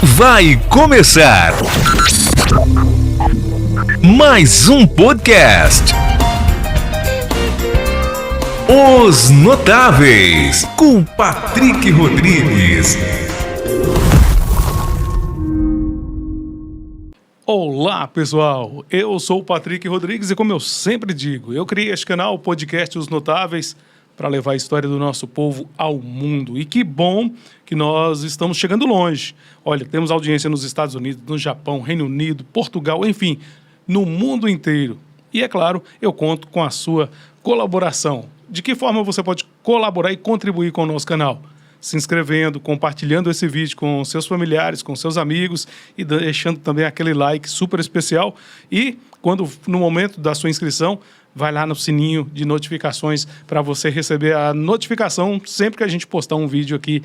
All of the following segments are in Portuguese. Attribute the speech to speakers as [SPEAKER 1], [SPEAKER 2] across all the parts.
[SPEAKER 1] Vai começar mais um podcast. Os Notáveis, com Patrick Rodrigues.
[SPEAKER 2] Olá, pessoal. Eu sou o Patrick Rodrigues e, como eu sempre digo, eu criei este canal, o podcast Os Notáveis, para levar a história do nosso povo ao mundo. E que bom que nós estamos chegando longe. Olha, temos audiência nos Estados Unidos, no Japão, Reino Unido, Portugal, enfim, no mundo inteiro. E, é claro, eu conto com a sua colaboração. De que forma você pode colaborar e contribuir com o nosso canal? Se inscrevendo, compartilhando esse vídeo com seus familiares, com seus amigos e deixando também aquele like super especial. E, no momento da sua inscrição, vai lá no sininho de notificações para você receber a notificação sempre que a gente postar um vídeo aqui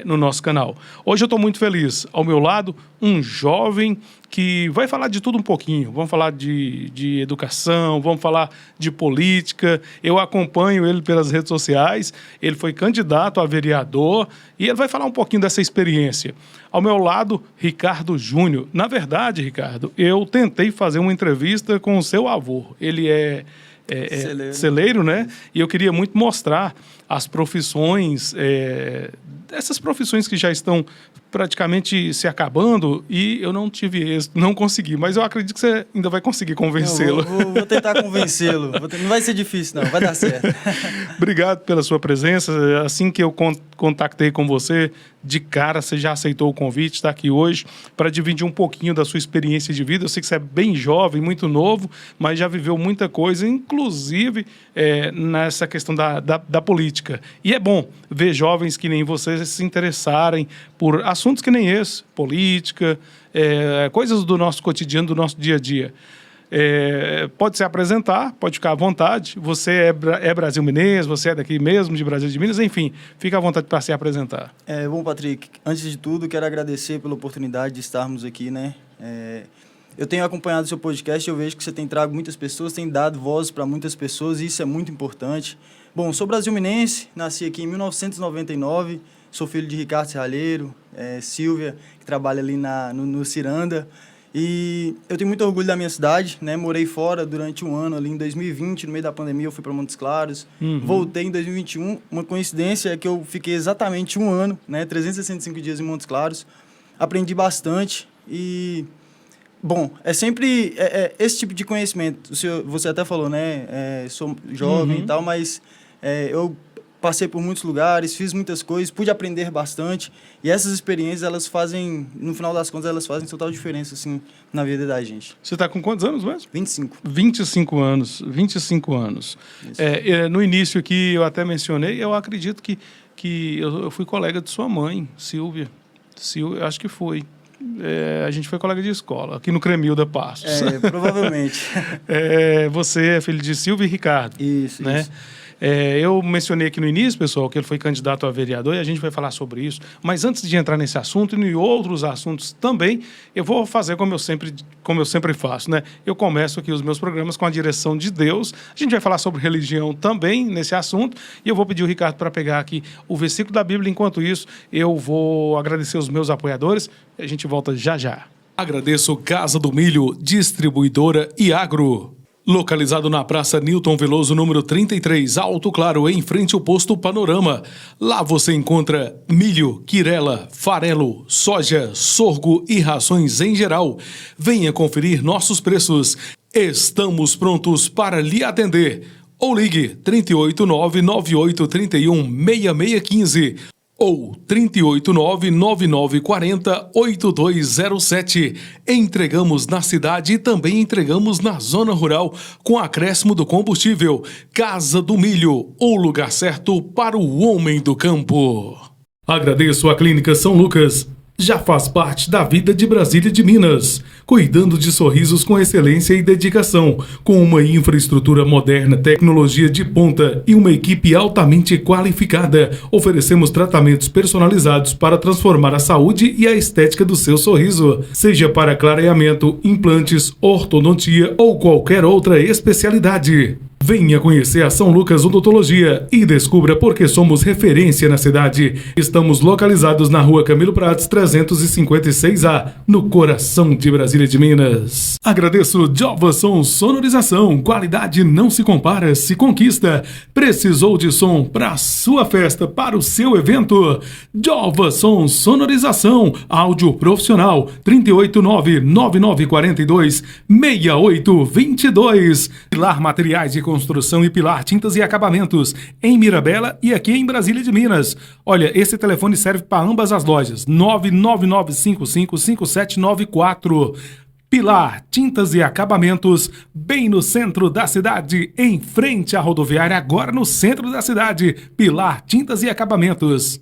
[SPEAKER 2] no nosso canal. Hoje eu estou muito feliz. Ao meu lado, um jovem que vai falar de tudo um pouquinho. Vamos falar de educação, vamos falar de política. Eu acompanho ele pelas redes sociais. Ele foi candidato a vereador e ele vai falar um pouquinho dessa experiência. Ao meu lado, Ricardo Júnior. Na verdade, Ricardo, eu tentei fazer uma entrevista com o seu avô. Ele é celeiro, né? E eu queria muito mostrar as profissões, essas profissões que já estão praticamente se acabando, e eu não tive êxito, não consegui, mas eu acredito que você ainda vai conseguir convencê-lo.
[SPEAKER 3] Vou tentar convencê-lo, não vai ser difícil não, vai dar certo.
[SPEAKER 2] Obrigado pela sua presença. Assim que eu contactei com você, de cara você já aceitou o convite, está aqui hoje para dividir um pouquinho da sua experiência de vida. Eu sei que você é bem jovem, muito novo, mas já viveu muita coisa, inclusive nessa questão da política. E é bom ver jovens que nem você se interessarem por assuntos que nem esse, política, coisas do nosso cotidiano, do nosso dia a dia. Pode se apresentar, pode ficar à vontade. Você é Brasil-Mineiro, você é daqui mesmo, de Brasília de Minas, enfim, fica à vontade para se apresentar.
[SPEAKER 3] Bom, Patrick, antes de tudo, quero agradecer pela oportunidade de estarmos aqui, né? Eu tenho acompanhado o seu podcast, eu vejo que você tem trago muitas pessoas, tem dado voz para muitas pessoas, e isso é muito importante. Bom, sou brasil-minense, nasci aqui em 1999, sou filho de Ricardo Serralheiro, Silvia, que trabalha ali no Ciranda. E eu tenho muito orgulho da minha cidade, né? Morei fora durante um ano ali em 2020, no meio da pandemia eu fui para Montes Claros. Voltei em 2021, uma coincidência é que eu fiquei exatamente um ano, né? 365 dias em Montes Claros. Aprendi bastante e, bom, é sempre esse tipo de conhecimento. Você até falou, né? Sou jovem e tal, mas eu passei por muitos lugares, fiz muitas coisas, pude aprender bastante. E essas experiências, elas fazem, no final das contas, elas fazem total diferença, assim, na vida da gente.
[SPEAKER 2] Você está com quantos anos mesmo?
[SPEAKER 3] 25.
[SPEAKER 2] 25 anos, 25 anos. No início aqui, eu até mencionei, eu acredito que eu fui colega de sua mãe, Silvia, acho que foi. A gente foi colega de escola, aqui no Cremilda Passos.
[SPEAKER 3] Provavelmente.
[SPEAKER 2] Você é filho de Silvia e Ricardo.
[SPEAKER 3] Isso,
[SPEAKER 2] né?
[SPEAKER 3] Isso.
[SPEAKER 2] Eu mencionei aqui no início, pessoal, que ele foi candidato a vereador e a gente vai falar sobre isso. Mas antes de entrar nesse assunto e em outros assuntos também, eu vou fazer como eu sempre faço, né? Eu começo aqui os meus programas com a direção de Deus. A gente vai falar sobre religião também nesse assunto. E eu vou pedir o Ricardo para pegar aqui o versículo da Bíblia. Enquanto isso, eu vou agradecer os meus apoiadores. A gente volta já já. Agradeço Casa do Milho, Distribuidora e Agro. Localizado na Praça Newton Veloso, número 33, Alto Claro, em frente ao posto Panorama. Lá você encontra milho, quirela, farelo, soja, sorgo e rações em geral. Venha conferir nossos preços. Estamos prontos para lhe atender. Ou ligue 389-9831-6615 ou 389-9940-8207. Entregamos na cidade e também entregamos na zona rural com acréscimo do combustível. Casa do Milho, o lugar certo para o homem do campo. Agradeço a Clínica São Lucas. Já faz parte da vida de Brasília de Minas, cuidando de sorrisos com excelência e dedicação, com uma infraestrutura moderna, tecnologia de ponta e uma equipe altamente qualificada. Oferecemos tratamentos personalizados para transformar a saúde e a estética do seu sorriso, seja para clareamento, implantes, ortodontia ou qualquer outra especialidade. Venha conhecer a São Lucas Odontologia e descubra por que somos referência na cidade. Estamos localizados na Rua Camilo Prates 356A, no coração de Brasília de Minas. Agradeço Jovason Sonorização. Qualidade não se compara, se conquista. Precisou de som para sua festa, para o seu evento? Jovason Sonorização. Áudio profissional 389-9942-6822. Pilar Materiais de Construção e Pilar Tintas e Acabamentos, em Mirabela e aqui em Brasília de Minas. Olha, esse telefone serve para ambas as lojas, 999555794. Pilar Tintas e Acabamentos, bem no centro da cidade, em frente à rodoviária, agora no centro da cidade. Pilar Tintas e Acabamentos.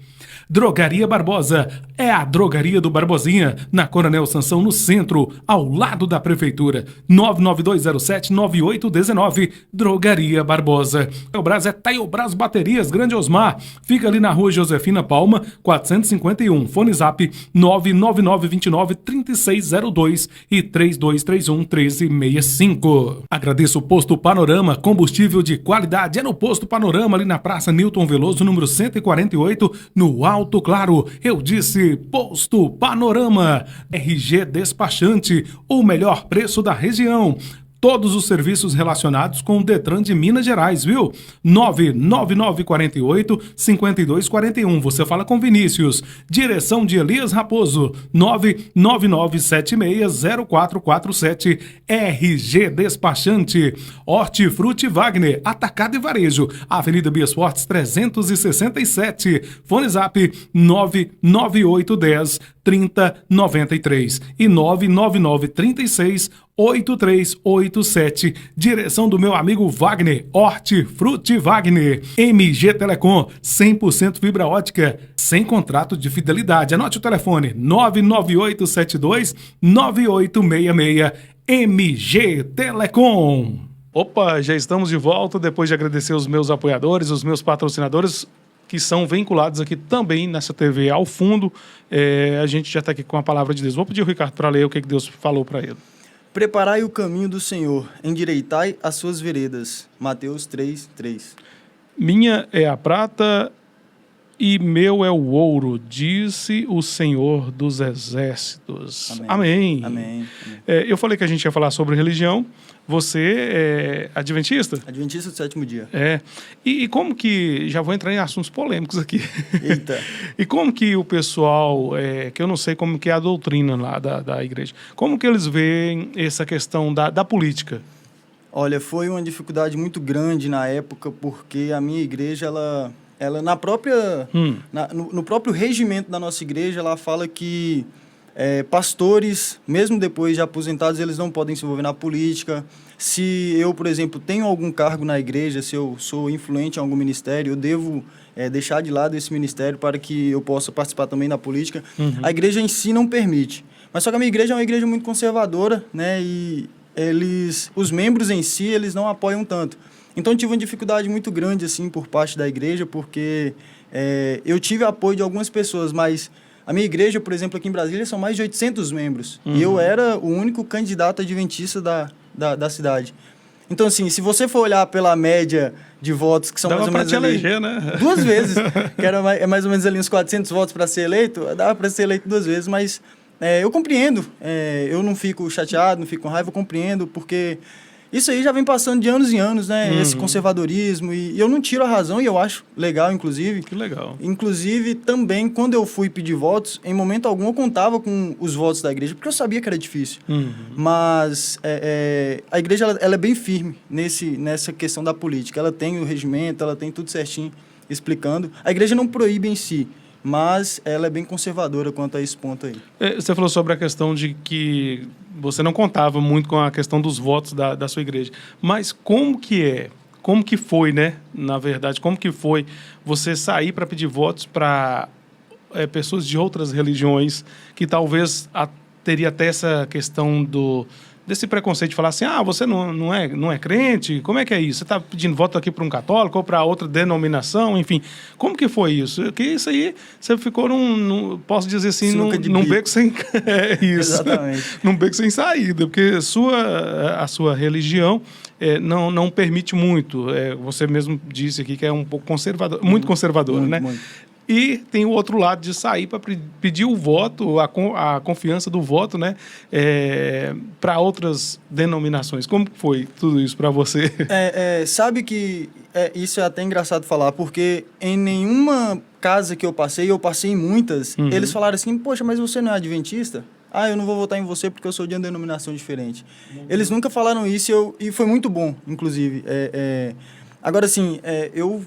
[SPEAKER 2] Drogaria Barbosa, é a drogaria do Barbosinha, na Coronel Sansão, no centro, ao lado da prefeitura. 99207-9819, Drogaria Barbosa. Taiobras é Taiobras Baterias, Grande Osmar, fica ali na Rua Josefina Palma, 451, fone zap 99929-3602 e 3231-1365. Agradeço o Posto Panorama, combustível de qualidade, é no Posto Panorama, ali na Praça Newton Veloso, número 148, no Alto Claro. Eu disse Posto Panorama. RG Despachante, o melhor preço da região. Todos os serviços relacionados com o Detran de Minas Gerais, viu? 99948-5241. Você fala com Vinícius. Direção de Elias Raposo. 999760447. RG Despachante. Hortifruti Wagner. Atacado e Varejo. Avenida Bias Fortes 367. Fone Zap 99810-3093 e 99936-8387. Direção do meu amigo Wagner, Hortifruti Wagner. MG Telecom, 100% fibra ótica, sem contrato de fidelidade. Anote o telefone, 99872-9866. MG Telecom. Opa, já estamos de volta, depois de agradecer os meus apoiadores, os meus patrocinadores, que são vinculados aqui também nessa TV ao fundo. A gente já está aqui com a palavra de Deus. Vou pedir o Ricardo para ler o que Deus falou para ele.
[SPEAKER 3] Preparai o caminho do Senhor, endireitai as suas veredas. Mateus 3:3.
[SPEAKER 2] Minha é a prata e meu é o ouro, disse o Senhor dos Exércitos. Amém.
[SPEAKER 3] Amém.
[SPEAKER 2] Eu falei que a gente ia falar sobre religião. Você é adventista?
[SPEAKER 3] Adventista do sétimo dia.
[SPEAKER 2] E como que... Já vou entrar em assuntos polêmicos aqui.
[SPEAKER 3] Eita.
[SPEAKER 2] E como que o pessoal... que eu não sei como que é a doutrina lá da igreja. Como que eles veem essa questão da política?
[SPEAKER 3] Olha, foi uma dificuldade muito grande na época, porque a minha igreja, ela na própria... no próprio regimento da nossa igreja, ela fala que... pastores, mesmo depois de aposentados, eles não podem se envolver na política. Se eu, por exemplo, tenho algum cargo na igreja, se eu sou influente em algum ministério, eu devo deixar de lado esse ministério para que eu possa participar também da política. A igreja em si não permite. Mas só que a minha igreja é uma igreja muito conservadora, né? E os membros em si, eles não apoiam tanto. Então, eu tive uma dificuldade muito grande, assim, por parte da igreja, porque eu tive apoio de algumas pessoas, mas... A minha igreja, por exemplo, aqui em Brasília, são mais de 800 membros. E eu era o único candidato adventista da cidade. Então, assim, se você for olhar pela média de votos, que são
[SPEAKER 2] dava
[SPEAKER 3] mais ou menos...
[SPEAKER 2] eleger, né?
[SPEAKER 3] 2 vezes. Que era mais ou menos ali uns 400 votos para ser eleito. Dava para ser eleito 2 vezes, mas eu compreendo. Eu não fico chateado, não fico com raiva, eu compreendo, porque... Isso aí já vem passando de anos em anos, né? Esse conservadorismo. E eu não tiro a razão, e eu acho legal, inclusive.
[SPEAKER 2] Que legal.
[SPEAKER 3] Inclusive, também, quando eu fui pedir votos, em momento algum eu contava com os votos da igreja, porque eu sabia que era difícil. Mas a igreja ela é bem firme nessa questão da política. Ela tem o regimento, ela tem tudo certinho explicando. A igreja não proíbe em si, mas ela é bem conservadora quanto a esse ponto aí.
[SPEAKER 2] Você falou sobre a questão de que você não contava muito com a questão dos votos da sua igreja. Mas como que foi, né? Na verdade, como que foi você sair para pedir votos para pessoas de outras religiões que talvez teria até essa questão desse preconceito de falar assim, você não é crente? Como é que é isso? Você está pedindo voto aqui para um católico ou para outra denominação? Enfim, como que foi isso? Porque isso aí, você ficou posso dizer assim, num beco sem... isso.
[SPEAKER 3] Exatamente.
[SPEAKER 2] Num beco sem saída, porque a sua religião não permite muito. Você mesmo disse aqui que é um pouco conservador, muito conservador, né?
[SPEAKER 3] Muito.
[SPEAKER 2] E tem o outro lado de sair para pedir o voto, a confiança do voto, né, para outras denominações. Como foi tudo isso para você?
[SPEAKER 3] Sabe que isso é até engraçado falar, porque em nenhuma casa que eu passei em muitas, eles falaram assim, poxa, mas você não é adventista? Ah, eu não vou votar em você porque eu sou de uma denominação diferente. Eles nunca falaram isso e foi muito bom, inclusive. Agora, assim, eu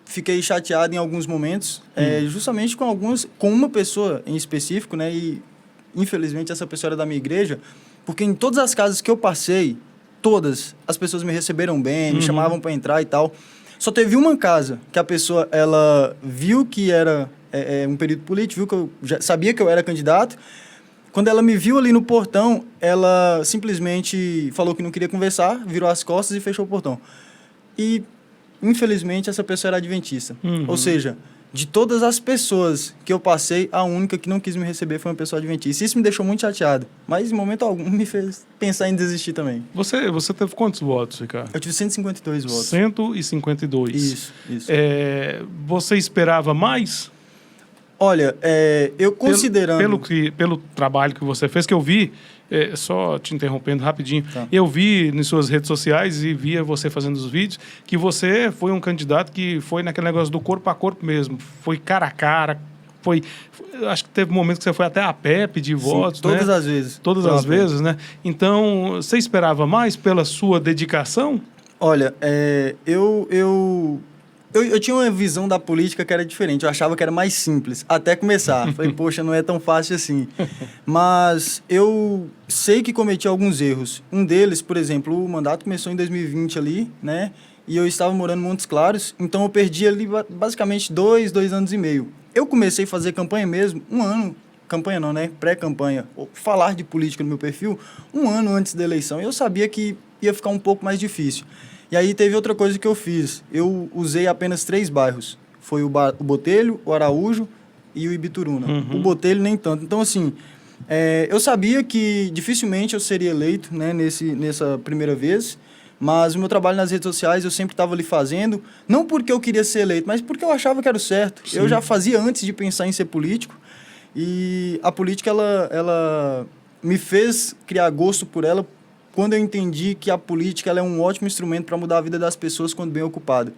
[SPEAKER 3] fiquei chateado em alguns momentos, justamente com uma pessoa em específico, né? E, infelizmente, essa pessoa era da minha igreja, porque em todas as casas que eu passei, todas, as pessoas me receberam bem, me chamavam para entrar e tal. Só teve uma casa que a pessoa, ela viu que era um período político, viu que eu já sabia que eu era candidato. Quando ela me viu ali no portão, ela simplesmente falou que não queria conversar, virou as costas e fechou o portão. E, infelizmente, essa pessoa era adventista. Ou seja, de todas as pessoas que eu passei, a única que não quis me receber foi uma pessoa adventista. Isso me deixou muito chateado, mas em momento algum me fez pensar em desistir também.
[SPEAKER 2] Você teve quantos votos, Ricardo?
[SPEAKER 3] Eu tive 152 votos.
[SPEAKER 2] 152.
[SPEAKER 3] Isso.
[SPEAKER 2] Você esperava mais?
[SPEAKER 3] Olha, eu considerando...
[SPEAKER 2] Pelo trabalho que você fez, que eu vi, só te interrompendo rapidinho,
[SPEAKER 3] Tá.
[SPEAKER 2] eu vi nas suas redes sociais e via você fazendo os vídeos, que você foi um candidato que foi naquele negócio do corpo a corpo mesmo, foi cara a cara, acho que teve momentos que você foi até a pé pedir votos,
[SPEAKER 3] todas
[SPEAKER 2] né?
[SPEAKER 3] as vezes.
[SPEAKER 2] Todas as vezes, né? Então, você esperava mais pela sua dedicação?
[SPEAKER 3] Olha, eu tinha uma visão da política que era diferente. Eu achava que era mais simples, até começar. Falei, poxa, não é tão fácil assim. Mas eu sei que cometi alguns erros. Um deles, por exemplo, o mandato começou em 2020 ali, né? E eu estava morando em Montes Claros, então eu perdi ali basicamente 2 anos e meio. Eu comecei a fazer campanha mesmo, um ano, campanha não, né? Pré-campanha, falar de política no meu perfil, um ano antes da eleição. E eu sabia que ia ficar um pouco mais difícil. E aí teve outra coisa que eu fiz. Eu usei apenas 3 bairros. Foi o Botelho, o Araújo e o Ibituruna. O Botelho nem tanto. Então, assim, eu sabia que dificilmente eu seria eleito, né, nessa primeira vez, mas o meu trabalho nas redes sociais eu sempre estava ali fazendo, não porque eu queria ser eleito, mas porque eu achava que era o certo. Sim. Eu já fazia antes de pensar em ser político, e a política, ela me fez criar gosto por ela quando eu entendi que a política ela é um ótimo instrumento para mudar a vida das pessoas quando bem ocupado.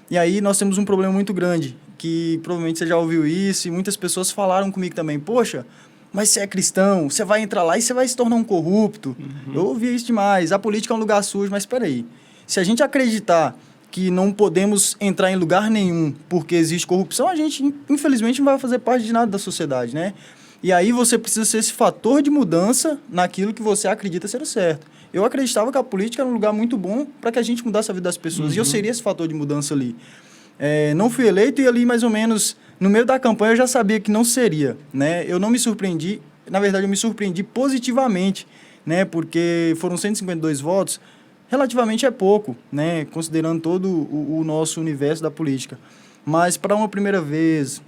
[SPEAKER 3] E aí nós temos um problema muito grande, que provavelmente você já ouviu isso, e muitas pessoas falaram comigo também, poxa, mas você é cristão, você vai entrar lá e você vai se tornar um corrupto. Eu ouvi isso demais, a política é um lugar sujo, mas espera aí. Se a gente acreditar que não podemos entrar em lugar nenhum porque existe corrupção, a gente, infelizmente, não vai fazer parte de nada da sociedade, né? E aí você precisa ser esse fator de mudança naquilo que você acredita ser o certo. Eu acreditava que a política era um lugar muito bom para que a gente mudasse a vida das pessoas. E eu seria esse fator de mudança ali. Não fui eleito e ali, mais ou menos, no meio da campanha, eu já sabia que não seria, né? Eu não me surpreendi. Na verdade, eu me surpreendi positivamente, né? Porque foram 152 votos. Relativamente é pouco, né? Considerando todo o nosso universo da política. Mas, para uma primeira vez,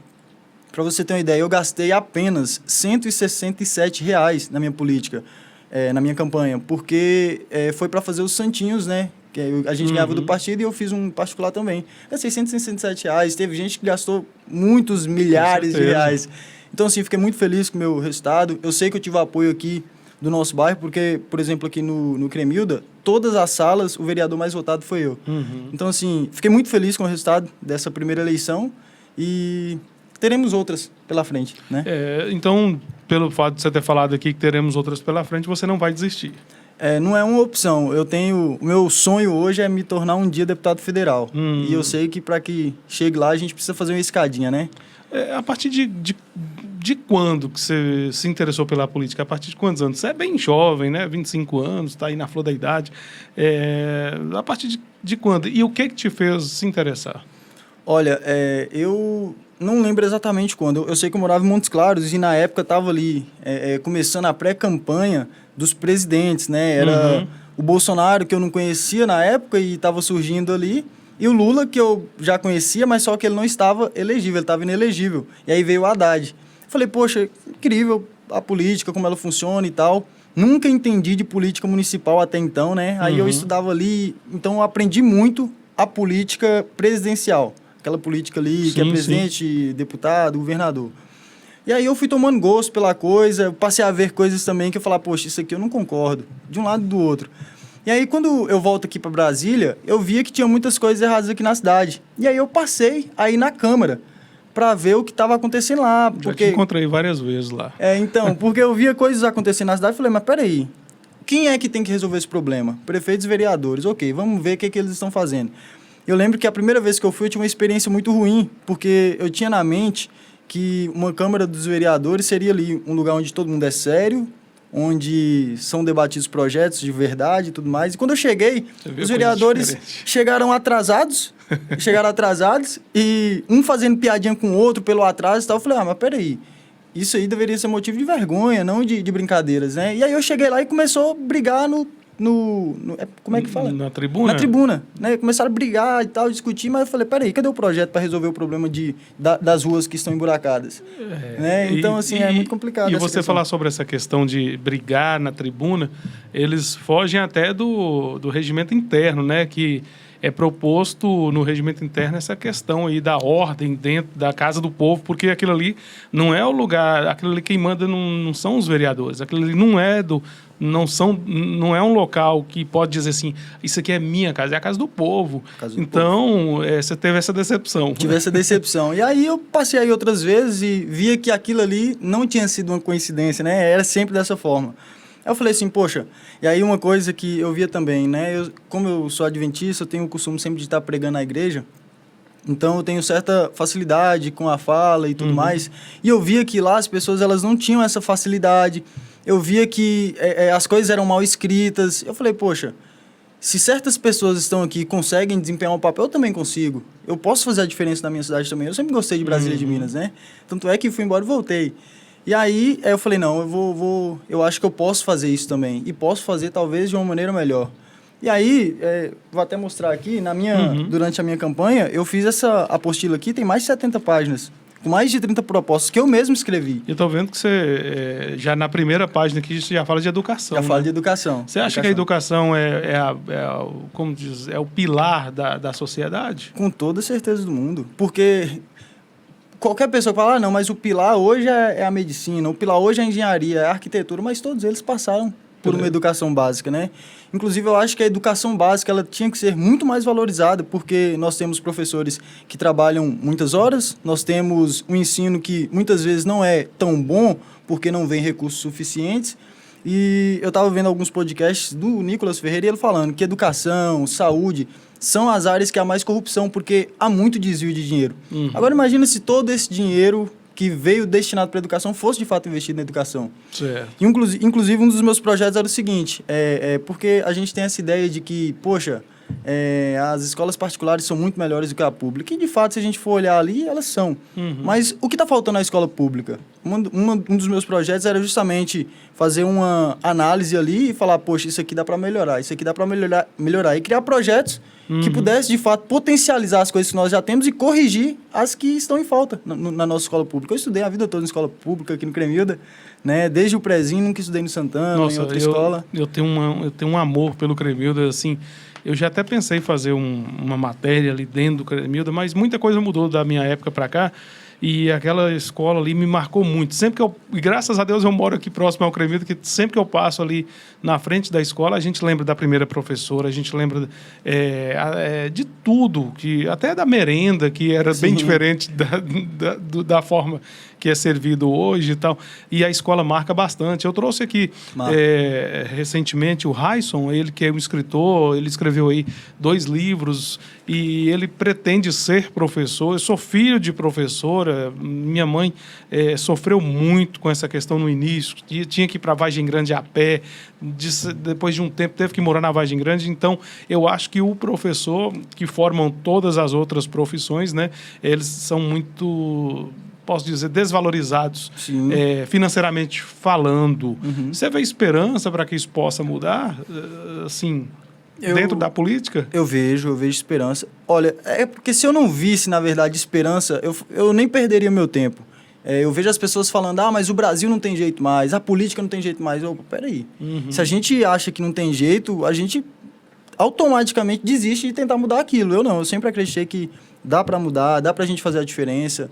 [SPEAKER 3] para você ter uma ideia, eu gastei apenas R$ 167 na minha política, na minha campanha, porque foi para fazer os santinhos, né? Que a gente ganhava do partido e eu fiz um particular também. Gastei R$ 167, teve gente que gastou muitos milhares de reais. Então, assim, fiquei muito feliz com o meu resultado. Eu sei que eu tive apoio aqui do nosso bairro, porque, por exemplo, aqui no Cremilda, todas as salas, o vereador mais votado foi eu. Então, assim, fiquei muito feliz com o resultado dessa primeira eleição e teremos outras pela frente, né?
[SPEAKER 2] Então, pelo fato de você ter falado aqui que teremos outras pela frente, você não vai desistir.
[SPEAKER 3] Não é uma opção. O meu sonho hoje é me tornar um dia deputado federal. E eu sei que para que chegue lá, a gente precisa fazer uma escadinha, né?
[SPEAKER 2] A partir de quando que você se interessou pela política? A partir de quantos anos? Você é bem jovem, né? 25 anos, está aí na flor da idade. A partir de quando? E o que te fez se interessar?
[SPEAKER 3] Olha, eu não lembro exatamente quando. Eu sei que eu morava em Montes Claros e na época estava ali começando a pré-campanha dos presidentes, né? Era o Bolsonaro, que eu não conhecia na época e estava surgindo ali, e o Lula, que eu já conhecia, mas só que ele não estava elegível, ele estava inelegível. E aí veio o Haddad. Falei, poxa, incrível a política, como ela funciona e tal. Nunca entendi de política municipal até então, né? Aí eu estudava ali, então eu aprendi muito a política presidencial. Aquela política ali que é presidente, deputado, governador. E aí eu fui tomando gosto pela coisa, eu passei a ver coisas também que eu falava, poxa, isso aqui eu não concordo, de um lado e do outro. E aí quando eu volto aqui para Brasília, eu via que tinha muitas coisas erradas aqui na cidade. E aí eu passei aí na Câmara para ver o que estava acontecendo lá.
[SPEAKER 2] Porque... Já te encontrei várias vezes lá.
[SPEAKER 3] Então, porque eu via coisas acontecendo na cidade e falei, mas peraí, quem é que tem que resolver esse problema? Prefeitos e vereadores. Ok, vamos ver o que eles estão fazendo. Eu lembro que a primeira vez que eu fui, eu tinha uma experiência muito ruim, porque eu tinha na mente que uma Câmara dos Vereadores seria ali um lugar onde todo mundo é sério, onde são debatidos projetos de verdade e tudo mais. E quando eu cheguei, os vereadores chegaram atrasados e um fazendo piadinha com o outro pelo atraso e tal. Eu falei, mas peraí, isso aí deveria ser motivo de vergonha, não de brincadeiras, né? E aí eu cheguei lá e começou a brigar como é que fala?
[SPEAKER 2] Na tribuna?
[SPEAKER 3] Na tribuna, né? Começaram a brigar e tal, discutir, mas eu falei, peraí, cadê o projeto para resolver o problema das ruas que estão emburacadas? Né? Então, assim, é muito complicado.
[SPEAKER 2] E você falar sobre essa questão de brigar na tribuna, eles fogem até do regimento interno, né? Que é proposto no regimento interno essa questão aí da ordem dentro da Casa do Povo, porque aquilo ali não é o lugar, aquilo ali quem manda não são os vereadores, aquilo ali não é um local que pode dizer assim, isso aqui é minha casa, é a casa do povo. Então, você teve essa decepção.
[SPEAKER 3] Tive essa decepção. E aí eu passei aí outras vezes e via que aquilo ali não tinha sido uma coincidência, né? Era sempre dessa forma. Aí eu falei assim, poxa, e aí uma coisa que eu via também, né? Como eu sou adventista, eu tenho o costume sempre de estar pregando na igreja, então eu tenho certa facilidade com a fala e tudo mais, e eu via que lá as pessoas elas não tinham essa facilidade, eu via que as coisas eram mal escritas, eu falei, poxa, se certas pessoas estão aqui e conseguem desempenhar um papel, eu também consigo, eu posso fazer a diferença na minha cidade também, eu sempre gostei de Brasília de Minas, né? Tanto é que fui embora e voltei. E aí eu falei, não, eu acho que eu posso fazer isso também. E posso fazer talvez de uma maneira melhor. E aí, vou até mostrar aqui, durante a minha campanha, eu fiz essa apostila aqui, tem mais de 70 páginas. Com mais de 30 propostas que eu mesmo escrevi.
[SPEAKER 2] Eu estou vendo que você, já na primeira página aqui, você já fala de educação.
[SPEAKER 3] Já fala de educação.
[SPEAKER 2] Você acha que a educação como diz, é o pilar da sociedade?
[SPEAKER 3] Com toda certeza do mundo. Porque... qualquer pessoa fala, não, mas o pilar hoje é a medicina, o pilar hoje é a engenharia, é a arquitetura, mas todos eles passaram por uma educação básica, né? Inclusive, eu acho que a educação básica ela tinha que ser muito mais valorizada, porque nós temos professores que trabalham muitas horas, nós temos um ensino que muitas vezes não é tão bom, porque não vem recursos suficientes. E eu estava vendo alguns podcasts do Nicolas Ferreira e ele falando que educação, saúde são as áreas que há mais corrupção, porque há muito desvio de dinheiro. Agora imagina se todo esse dinheiro que veio destinado para a educação fosse de fato investido na educação.
[SPEAKER 2] Certo.
[SPEAKER 3] Inclusive, um dos meus projetos era o seguinte, porque a gente tem essa ideia de que, poxa, as escolas particulares são muito melhores do que a pública, e de fato, se a gente for olhar ali, elas são. Mas o que está faltando na escola pública? Um dos meus projetos era justamente fazer uma análise ali e falar, poxa, isso aqui dá para melhorar, isso aqui dá para melhorar, e criar projetos que pudessem, de fato, potencializar as coisas que nós já temos e corrigir as que estão em falta na nossa escola pública. Eu estudei a vida toda em escola pública aqui no Cremilda, né? Desde o prezinho, nunca estudei no Santana, em outra escola.
[SPEAKER 2] Eu tenho um amor pelo Cremilda, assim. Eu já até pensei em fazer uma matéria ali dentro do Cremilda, mas muita coisa mudou da minha época para cá. E aquela escola ali me marcou muito. E graças a Deus eu moro aqui próximo ao Cremilda, que sempre que eu passo ali na frente da escola, a gente lembra da primeira professora, a gente lembra de tudo, até da merenda, que era bem diferente da forma que é servido hoje e tal. E a escola marca bastante. Eu trouxe aqui recentemente o Raison, ele que é um escritor, ele escreveu aí 2 livros e ele pretende ser professor. Eu sou filho de professora, minha mãe sofreu muito com essa questão no início, tinha que ir para Vargem Grande a pé, depois de um tempo teve que morar na Vargem Grande. Então eu acho que o professor, que formam todas as outras profissões, né, eles são muito, posso dizer, desvalorizados financeiramente falando. Você vê esperança para que isso possa mudar, assim, dentro da política?
[SPEAKER 3] Eu vejo esperança. Olha, porque se eu não visse, na verdade, esperança, eu nem perderia meu tempo. Eu vejo as pessoas falando, mas o Brasil não tem jeito mais, a política não tem jeito mais. Peraí, se a gente acha que não tem jeito, a gente automaticamente desiste de tentar mudar aquilo. Eu sempre acreditei que dá para mudar, dá para a gente fazer a diferença.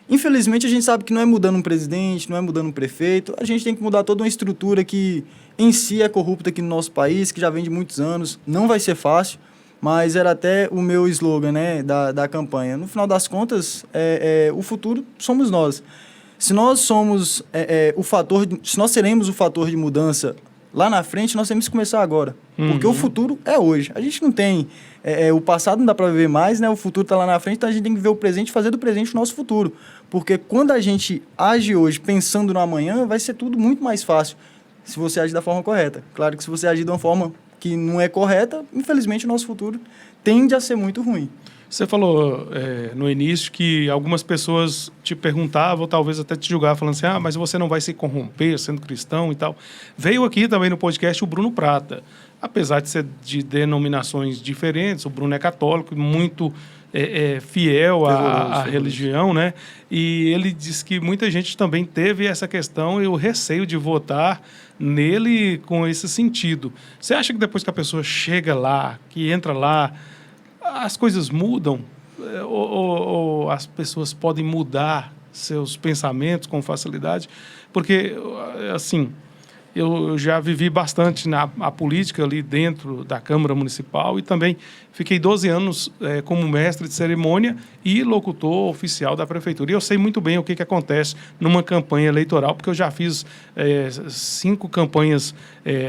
[SPEAKER 3] Infelizmente, a gente sabe que não é mudando um presidente, não é mudando um prefeito, a gente tem que mudar toda uma estrutura que em si é corrupta aqui no nosso país, que já vem de muitos anos. Não vai ser fácil, mas era até o meu slogan, né, da campanha. No final das contas, o futuro somos nós. Se nós somos se nós seremos o fator de mudança lá na frente, nós temos que começar agora. Porque o futuro é hoje. A gente não tem... o passado não dá para viver mais, né? O futuro está lá na frente, então a gente tem que ver o presente e fazer do presente o nosso futuro. Porque quando a gente age hoje pensando no amanhã, vai ser tudo muito mais fácil se você agir da forma correta. Claro que se você agir de uma forma que não é correta, infelizmente o nosso futuro tende a ser muito ruim.
[SPEAKER 2] Você falou no início que algumas pessoas te perguntavam, ou talvez até te julgavam, falando assim, mas você não vai se corromper sendo cristão e tal. Veio aqui também no podcast o Bruno Prata. Apesar de ser de denominações diferentes, o Bruno é católico, muito fiel à religião, né? E ele disse que muita gente também teve essa questão e o receio de votar nele com esse sentido. Você acha que depois que a pessoa chega lá, que entra lá, as coisas mudam? Ou as pessoas podem mudar seus pensamentos com facilidade? Porque, assim, eu já vivi bastante a política ali dentro da Câmara Municipal e também fiquei 12 anos como mestre de cerimônia e locutor oficial da Prefeitura. E eu sei muito bem o que acontece numa campanha eleitoral, porque eu já fiz 5 campanhas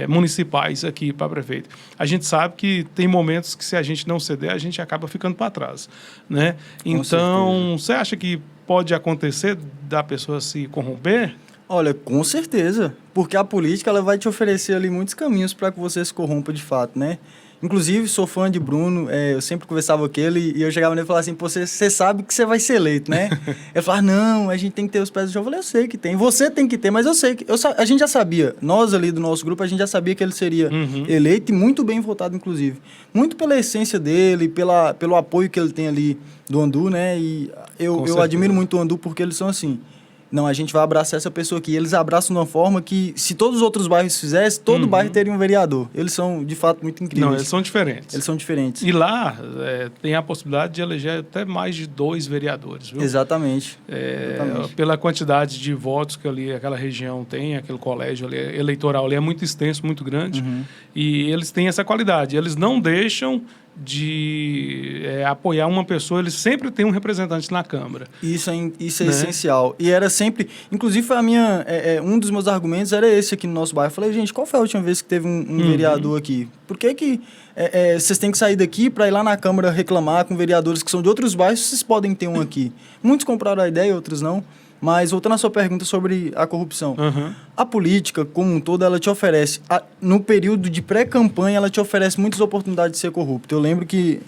[SPEAKER 2] municipais aqui para prefeito. A gente sabe que tem momentos que, se a gente não ceder, a gente acaba ficando para trás, né? Então, você acha que pode acontecer da pessoa se corromper?
[SPEAKER 3] Olha, com certeza, porque a política ela vai te oferecer ali muitos caminhos para que você se corrompa de fato, né? Inclusive, sou fã de Bruno, eu sempre conversava com ele e eu chegava nele e falava assim, você sabe que você vai ser eleito, né? Ele falava, não, a gente tem que ter os pés no chão. Eu falei, eu sei que tem, você tem que ter, mas eu sei que... a gente já sabia, nós ali do nosso grupo, a gente já sabia que ele seria eleito e muito bem votado, inclusive. Muito pela essência dele, pelo apoio que ele tem ali do Andu, né? E eu admiro muito o Andu porque eles são assim... Não, a gente vai abraçar essa pessoa aqui. Eles abraçam de uma forma que, se todos os outros bairros fizessem, todo bairro teria um vereador. Eles são, de fato, muito incríveis.
[SPEAKER 2] Não, eles são diferentes.
[SPEAKER 3] Eles são diferentes.
[SPEAKER 2] E lá tem a possibilidade de eleger até mais de 2 vereadores, viu?
[SPEAKER 3] Exatamente.
[SPEAKER 2] Pela quantidade de votos que ali aquela região tem, aquele colégio ali, eleitoral ali é muito extenso, muito grande. E eles têm essa qualidade. Eles não deixam de apoiar uma pessoa, eles sempre têm um representante na Câmara.
[SPEAKER 3] Isso é essencial. E era sempre... Inclusive, foi um dos meus argumentos era esse aqui no nosso bairro. Eu falei, gente, qual foi a última vez que teve um vereador aqui? Por que vocês têm que sair daqui para ir lá na Câmara reclamar com vereadores que são de outros bairros? Vocês podem ter um aqui. Muitos compraram a ideia, outros não. Mas, voltando à sua pergunta sobre a corrupção, a política, como um todo, ela te oferece, no período de pré-campanha, ela te oferece muitas oportunidades de ser corrupto. Eu lembro que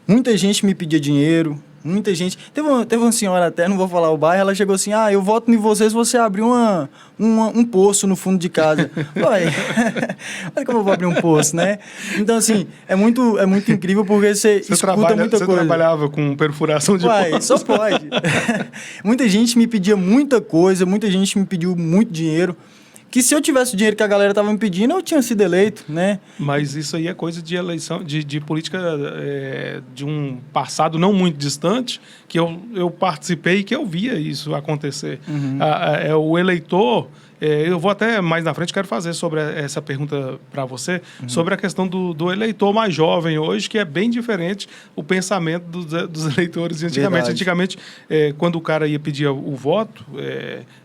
[SPEAKER 3] muita gente me pedia dinheiro, muita gente... Teve uma senhora até, não vou falar o bairro, ela chegou assim, eu voto em você se você abrir um poço no fundo de casa. Olha como eu vou abrir um poço, né? Então, assim, é muito incrível porque você escuta muita coisa.
[SPEAKER 2] Você trabalhava com perfuração de poço?
[SPEAKER 3] Só pode. Muita gente me pedia muita coisa, muita gente me pediu muito dinheiro. Que se eu tivesse o dinheiro que a galera estava me pedindo, eu tinha sido eleito, né?
[SPEAKER 2] Mas isso aí é coisa de eleição, de política de um passado não muito distante, que eu participei e que eu via isso acontecer. O eleitor... eu vou até mais na frente, quero fazer sobre essa pergunta para você, sobre a questão do eleitor mais jovem hoje, que é bem diferente o pensamento dos eleitores de antigamente.
[SPEAKER 3] Verdade.
[SPEAKER 2] Antigamente, quando o cara ia pedir o voto,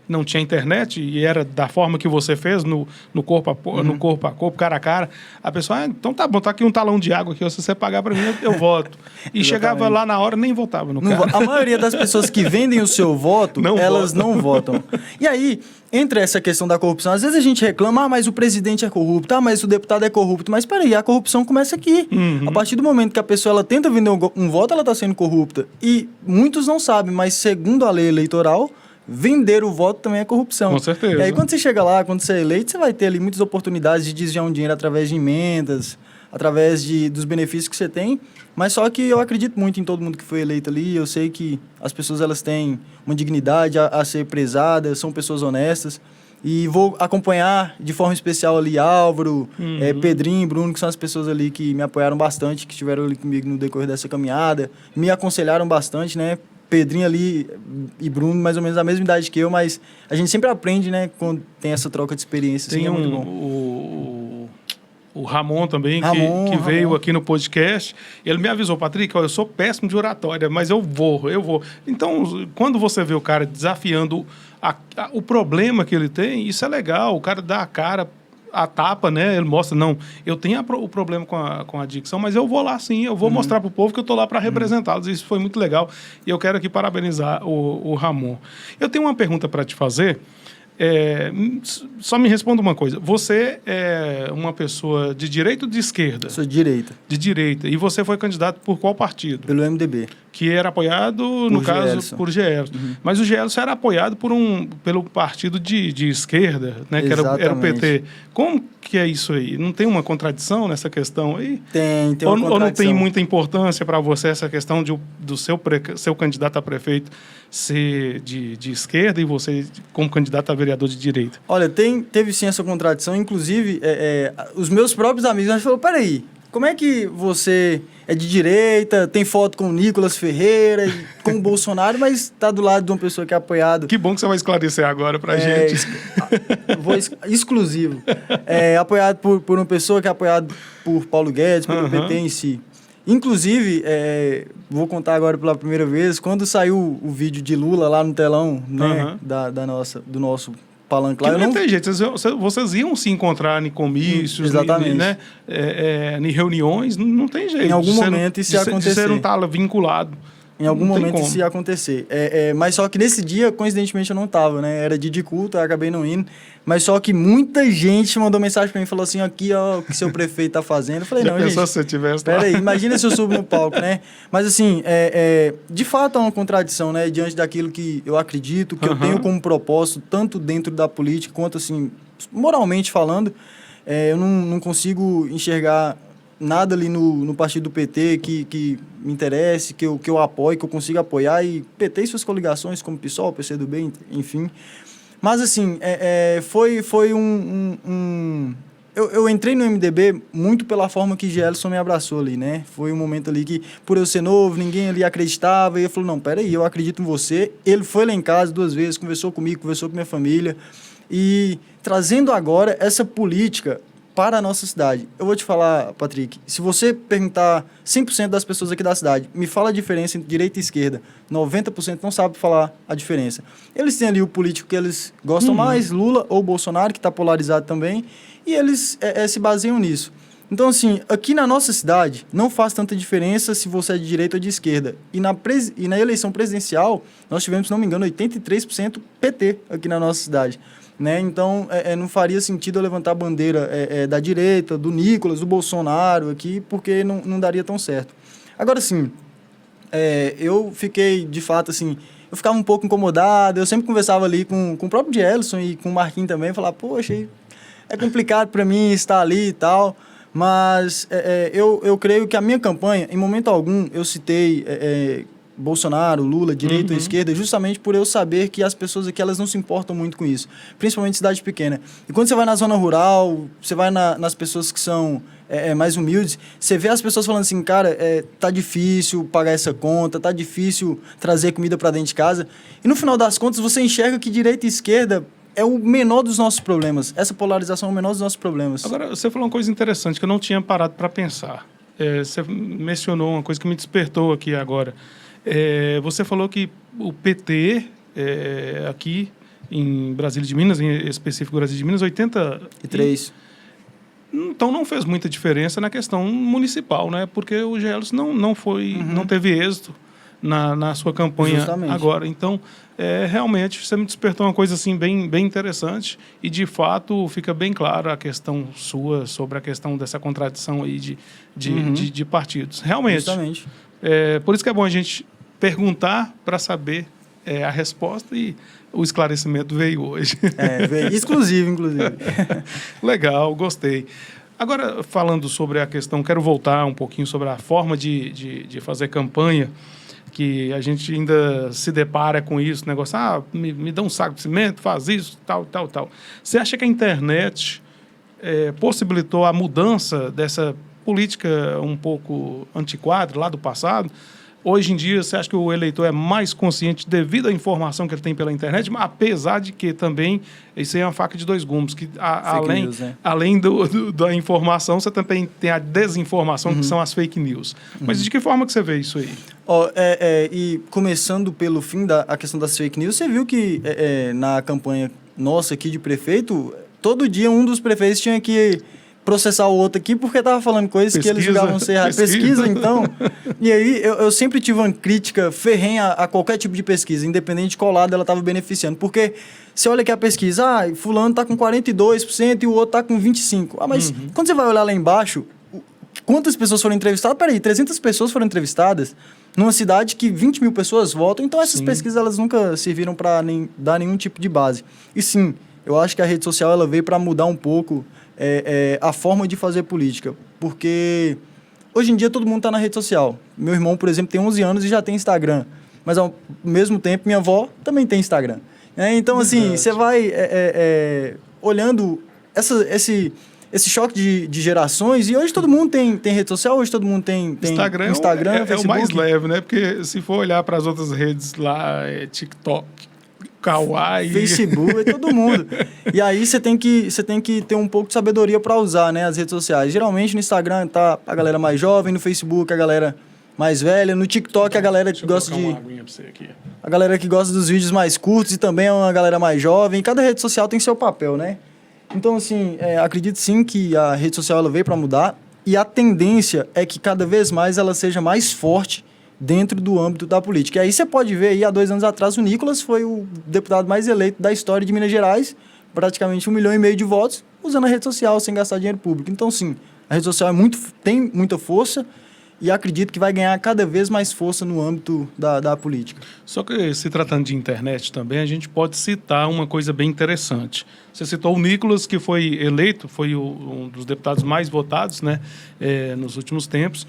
[SPEAKER 2] não tinha internet e era da forma que você fez, no corpo a corpo, cara a cara. A pessoa, então tá bom, tá aqui um talão de água aqui, se você pagar para mim, eu voto. E chegava lá na hora, nem votava no cara.
[SPEAKER 3] A maioria das pessoas que vendem o seu voto, elas não votam. E aí, entre essa questão da corrupção, às vezes a gente reclama, mas o presidente é corrupto, mas o deputado é corrupto. Mas peraí, a corrupção começa aqui. A partir do momento que a pessoa ela tenta vender um voto, ela está sendo corrupta. E muitos não sabem, mas segundo a lei eleitoral, vender o voto também é corrupção.
[SPEAKER 2] Com certeza.
[SPEAKER 3] E aí quando você chega lá, quando você é eleito, você vai ter ali muitas oportunidades de desviar um dinheiro através de emendas, através dos benefícios que você tem, mas só que eu acredito muito em todo mundo que foi eleito ali, eu sei que as pessoas elas têm uma dignidade a ser prezada, são pessoas honestas, e vou acompanhar de forma especial ali Álvaro, Pedrinho, Bruno, que são as pessoas ali que me apoiaram bastante, que estiveram ali comigo no decorrer dessa caminhada, me aconselharam bastante, né? Pedrinho ali e Bruno, mais ou menos da mesma idade que eu, mas a gente sempre aprende, né, quando tem essa troca de experiência.
[SPEAKER 2] Tem
[SPEAKER 3] assim, é muito bom.
[SPEAKER 2] o Ramon também, que veio aqui no podcast. Ele me avisou, Patrick, olha, eu sou péssimo de oratória, mas eu vou. Então, quando você vê o cara desafiando o problema que ele tem, isso é legal. O cara dá a cara, a tapa, né? Ele mostra, não, eu tenho o problema com a adicção, mas eu vou lá sim, eu vou mostrar para o povo que eu estou lá para representá-los. Isso foi muito legal. E eu quero aqui parabenizar o Ramon. Eu tenho uma pergunta para te fazer. Só me responda uma coisa. Você é uma pessoa de direita ou de esquerda?
[SPEAKER 3] Sou de direita.
[SPEAKER 2] De direita. E você foi candidato por qual partido?
[SPEAKER 3] Pelo MDB.
[SPEAKER 2] Que era apoiado, no caso,
[SPEAKER 3] Gelson.
[SPEAKER 2] por Gelson. Mas o Gelson era apoiado pelo partido de esquerda, né? Que era o PT. Como que é isso aí? Não tem uma contradição nessa questão aí?
[SPEAKER 3] Tem uma contradição.
[SPEAKER 2] Ou não tem muita importância para você essa questão do seu candidato a prefeito ser de esquerda e você como candidato a vereador de direita?
[SPEAKER 3] Olha, teve sim essa contradição. Inclusive, os meus próprios amigos falaram, peraí, como é que você é de direita, tem foto com o Nicolas Ferreira, com o Bolsonaro, mas está do lado de uma pessoa que é apoiado...
[SPEAKER 2] Que bom que você vai esclarecer agora para a gente.
[SPEAKER 3] Exclusivo. Apoiado por uma pessoa que é apoiado por Paulo Guedes, pelo PT em si. Inclusive, vou contar agora pela primeira vez, quando saiu o vídeo de Lula lá no telão, né, do nosso palanque lá...
[SPEAKER 2] Não tem jeito, vocês iam se encontrar em comícios,
[SPEAKER 3] exatamente.
[SPEAKER 2] Né, em reuniões, não tem jeito.
[SPEAKER 3] Em algum momento isso ia acontecer.
[SPEAKER 2] Você não está vinculado.
[SPEAKER 3] Em algum momento isso ia acontecer. Mas só que nesse dia, coincidentemente, eu não estava, né? Era dia de culto, eu acabei não indo. Mas só que muita gente mandou mensagem para mim e falou assim, aqui, ó, o que seu prefeito tá fazendo. Eu falei, não, gente...
[SPEAKER 2] Se você tivesse
[SPEAKER 3] lá? Peraí, imagina se eu subo no palco, né? Mas assim, de fato é uma contradição, né? Diante daquilo que eu acredito, que eu tenho como propósito, tanto dentro da política, quanto assim, moralmente falando, eu não consigo enxergar nada ali no partido do PT que me interesse, que eu apoie, que eu consiga apoiar, e PT e suas coligações, como PSOL, PCdoB, enfim. Mas, assim, foi Eu entrei no MDB muito pela forma que Gelson me abraçou ali, né? Foi um momento ali que, por eu ser novo, ninguém ali acreditava, e ele falou, não, peraí, eu acredito em você. Ele foi lá em casa 2 vezes, conversou comigo, conversou com minha família, e trazendo agora essa política para a nossa cidade. Eu vou te falar, Patrick, se você perguntar 100% das pessoas aqui da cidade, me fala a diferença entre direita e esquerda, 90% não sabe falar a diferença. Eles têm ali o político que eles gostam mais, Lula ou Bolsonaro, que está polarizado também, e eles se baseiam nisso. Então, assim, aqui na nossa cidade, não faz tanta diferença se você é de direita ou de esquerda. E na eleição presidencial, nós tivemos, se não me engano, 83% PT aqui na nossa cidade. Né? Então, não faria sentido eu levantar a bandeira da direita, do Nicolas, do Bolsonaro aqui, porque não daria tão certo. Agora, sim, eu fiquei, de fato, assim, eu ficava um pouco incomodado, eu sempre conversava ali com o próprio Gelson e com o Marquinhos também, falava, poxa, é complicado para mim estar ali e tal, mas eu creio que a minha campanha, em momento algum, eu citei... Bolsonaro, Lula, direita ou esquerda, justamente por eu saber que as pessoas aqui elas não se importam muito com isso, principalmente cidade pequena. E quando você vai na zona rural, você vai nas pessoas que são mais humildes, você vê as pessoas falando assim, cara, tá difícil pagar essa conta, tá difícil trazer comida para dentro de casa. E no final das contas você enxerga que direita e esquerda é o menor dos nossos problemas. Essa polarização é o menor dos nossos problemas.
[SPEAKER 2] Agora, você falou uma coisa interessante que eu não tinha parado para pensar. Você mencionou uma coisa que me despertou aqui agora. Você falou que o PT, aqui em Brasília de Minas, em específico Brasília de Minas, 83. Então não fez muita diferença na questão municipal, né? Porque o Gelson não teve êxito na sua campanha. Justamente. Agora. Então, realmente, você me despertou uma coisa assim bem interessante e, de fato, fica bem claro a questão sua sobre a questão dessa contradição aí de partidos. Realmente.
[SPEAKER 3] Justamente.
[SPEAKER 2] Por isso que é bom a gente perguntar para saber a resposta, e o esclarecimento veio hoje.
[SPEAKER 3] Veio exclusivo, inclusive.
[SPEAKER 2] Legal, gostei. Agora, falando sobre a questão, quero voltar um pouquinho sobre a forma de fazer campanha, que a gente ainda se depara com isso, negócio, me dá um saco de cimento, faz isso, tal. Você acha que a internet possibilitou a mudança dessa política um pouco antiquada, lá do passado? Hoje em dia, você acha que o eleitor é mais consciente devido à informação que ele tem pela internet, mas apesar de que também isso aí é uma faca de dois gumes, que além da informação, você também tem a desinformação, que são as fake news. Mas de que forma que você vê isso aí?
[SPEAKER 3] E começando pelo fim a questão das fake news, você viu que na campanha nossa aqui de prefeito, todo dia um dos prefeitos tinha que processar o outro aqui porque estava falando coisas que eles julgavam ser erradas. Pesquisa, então. E aí, eu sempre tive uma crítica ferrenha a qualquer tipo de pesquisa, independente de qual lado ela estava beneficiando. Porque você olha aqui a pesquisa, fulano está com 42% e o outro está com 25%. Mas quando você vai olhar lá embaixo, quantas pessoas foram entrevistadas? Peraí, 300 pessoas foram entrevistadas numa cidade que 20 mil pessoas votam. Então, essas pesquisas elas nunca serviram para dar nenhum tipo de base. E sim, eu acho que a rede social ela veio para mudar um pouco a forma de fazer política, porque hoje em dia todo mundo está na rede social. Meu irmão, por exemplo, tem 11 anos e já tem Instagram, mas ao mesmo tempo minha avó também tem Instagram. Então, assim, você vai olhando esse choque de gerações, e hoje todo mundo tem rede social, hoje todo mundo tem Instagram,
[SPEAKER 2] é o mais leve, né? Porque se for olhar para as outras redes lá, TikTok, Kawaii,
[SPEAKER 3] Facebook, todo mundo. E aí você tem que ter um pouco de sabedoria para usar, né, as redes sociais. Geralmente no Instagram tá a galera mais jovem, no Facebook a galera mais velha, no TikTok a galera que gosta a galera que gosta dos vídeos mais curtos e também é uma galera mais jovem. Cada rede social tem seu papel, né? Então, assim, acredito sim que a rede social ela veio para mudar, e a tendência é que cada vez mais ela seja mais forte dentro do âmbito da política. E aí você pode ver, aí, há 2 anos atrás, o Nicolas foi o deputado mais eleito da história de Minas Gerais, praticamente 1,5 milhão de votos, usando a rede social, sem gastar dinheiro público. Então, sim, a rede social tem muita força, e acredito que vai ganhar cada vez mais força no âmbito da política.
[SPEAKER 2] Só que, se tratando de internet também, a gente pode citar uma coisa bem interessante. Você citou o Nicolas, que foi eleito, foi um dos deputados mais votados, né, nos últimos tempos.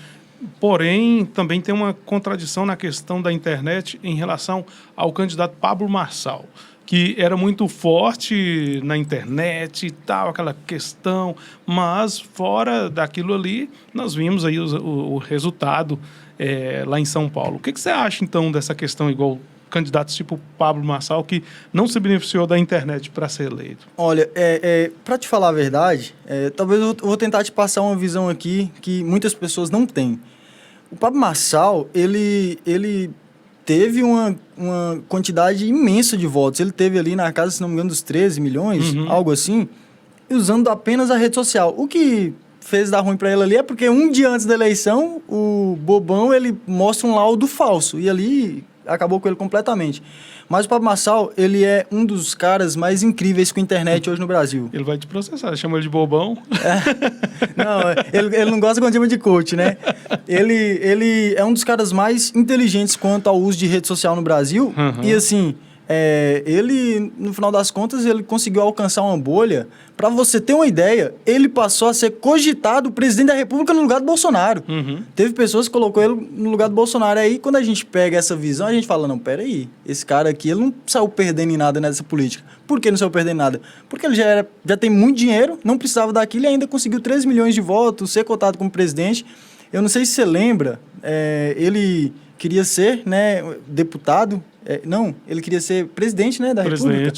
[SPEAKER 2] Porém, também tem uma contradição na questão da internet em relação ao candidato Pablo Marçal, que era muito forte na internet e tal, aquela questão, mas fora daquilo ali, nós vimos aí o resultado lá em São Paulo. O que você acha, então, dessa questão, igual candidatos tipo Pablo Marçal, que não se beneficiou da internet para ser eleito?
[SPEAKER 3] Olha, para te falar a verdade, talvez eu vou tentar te passar uma visão aqui que muitas pessoas não têm. O Pablo Marçal, ele teve uma quantidade imensa de votos. Ele teve ali na casa, se não me engano, dos 13 milhões, algo assim, usando apenas a rede social. O que fez dar ruim para ele ali é porque um dia antes da eleição, o bobão, ele mostra um laudo falso. E ali acabou com ele completamente. Mas o Pablo Marçal, ele é um dos caras mais incríveis com a internet hoje no Brasil.
[SPEAKER 2] Ele vai te processar, chama ele de bobão.
[SPEAKER 3] Não, ele não gosta quando chama de coach, né? Ele é um dos caras mais inteligentes quanto ao uso de rede social no Brasil. E assim, ele, no final das contas, ele conseguiu alcançar uma bolha. Para você ter uma ideia, ele passou a ser cogitado presidente da República no lugar do Bolsonaro. Teve pessoas que colocou ele no lugar do Bolsonaro. Aí, quando a gente pega essa visão, a gente fala, não, peraí, esse cara aqui, ele não saiu perdendo em nada nessa política. Por que não saiu perdendo em nada? Porque ele já tem muito dinheiro, não precisava daquilo e ainda conseguiu 13 milhões de votos, ser cotado como presidente. Eu não sei se você lembra, ele queria ser, né, deputado. Ele queria ser presidente, né, da República.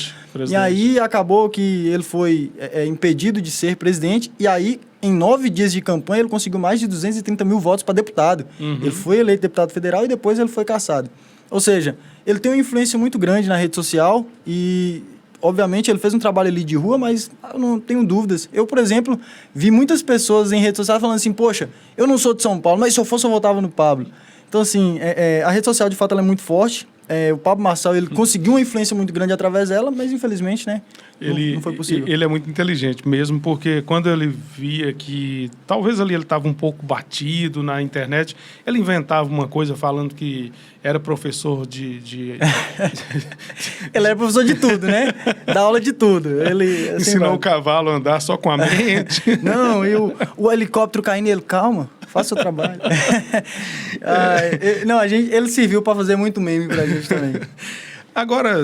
[SPEAKER 3] E aí acabou que ele foi impedido de ser presidente. E aí, em 9 dias de campanha, ele conseguiu mais de 230 mil votos para deputado. Ele foi eleito deputado federal e depois ele foi cassado. Ou seja, ele tem uma influência muito grande na rede social e, obviamente, ele fez um trabalho ali de rua, mas eu não tenho dúvidas. Eu, por exemplo, vi muitas pessoas em rede social falando assim, poxa, eu não sou de São Paulo, mas se eu fosse eu votava no Pablo. Então, assim, a rede social, de fato, ela é muito forte. o Pablo Marçal, ele conseguiu uma influência muito grande através dela, mas infelizmente, né, não foi possível.
[SPEAKER 2] Ele é muito inteligente mesmo, porque quando ele via que talvez ali ele estava um pouco batido na internet, ele inventava uma coisa falando que era professor de...
[SPEAKER 3] Ele era professor de tudo, né? Dá aula de tudo. Ele assim,
[SPEAKER 2] ensinou o cavalo a andar só com a mente.
[SPEAKER 3] Não, e o helicóptero caindo, ele, calma, faça o trabalho. Não, ele serviu para fazer muito meme pra gente também.
[SPEAKER 2] Agora,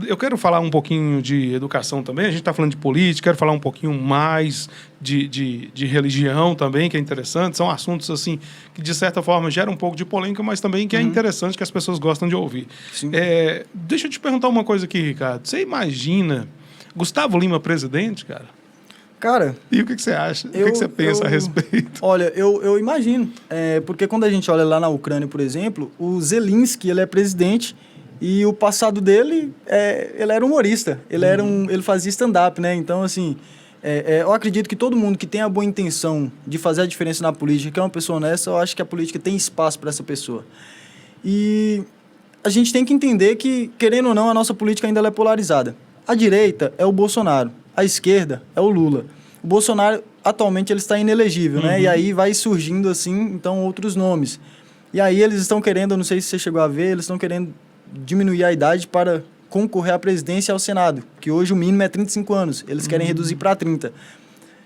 [SPEAKER 2] eu quero falar um pouquinho de educação também. A gente está falando de política, quero falar um pouquinho mais de religião também, que é interessante. São assuntos, assim, que de certa forma geram um pouco de polêmica, mas também que é interessante, que as pessoas gostam de ouvir. Deixa eu te perguntar uma coisa aqui, Ricardo. Você imagina Gustavo Lima presidente, cara?
[SPEAKER 3] Cara...
[SPEAKER 2] E o que você acha? O que você pensa a respeito?
[SPEAKER 3] Olha, eu imagino. Porque quando a gente olha lá na Ucrânia, por exemplo, o Zelensky, ele é presidente... E o passado dele, ele era humorista, ele fazia stand-up, né? Então, assim, eu acredito que todo mundo que tem a boa intenção de fazer a diferença na política, que é uma pessoa honesta, eu acho que a política tem espaço para essa pessoa. E a gente tem que entender que, querendo ou não, a nossa política ainda é polarizada. A direita é o Bolsonaro, a esquerda é o Lula. O Bolsonaro, atualmente, ele está inelegível, né? E aí vai surgindo, assim, então, outros nomes. E aí eles estão querendo, eu não sei se você chegou a ver, eles estão querendo diminuir a idade para concorrer à presidência e ao Senado, que hoje o mínimo é 35 anos. Eles querem reduzir para 30.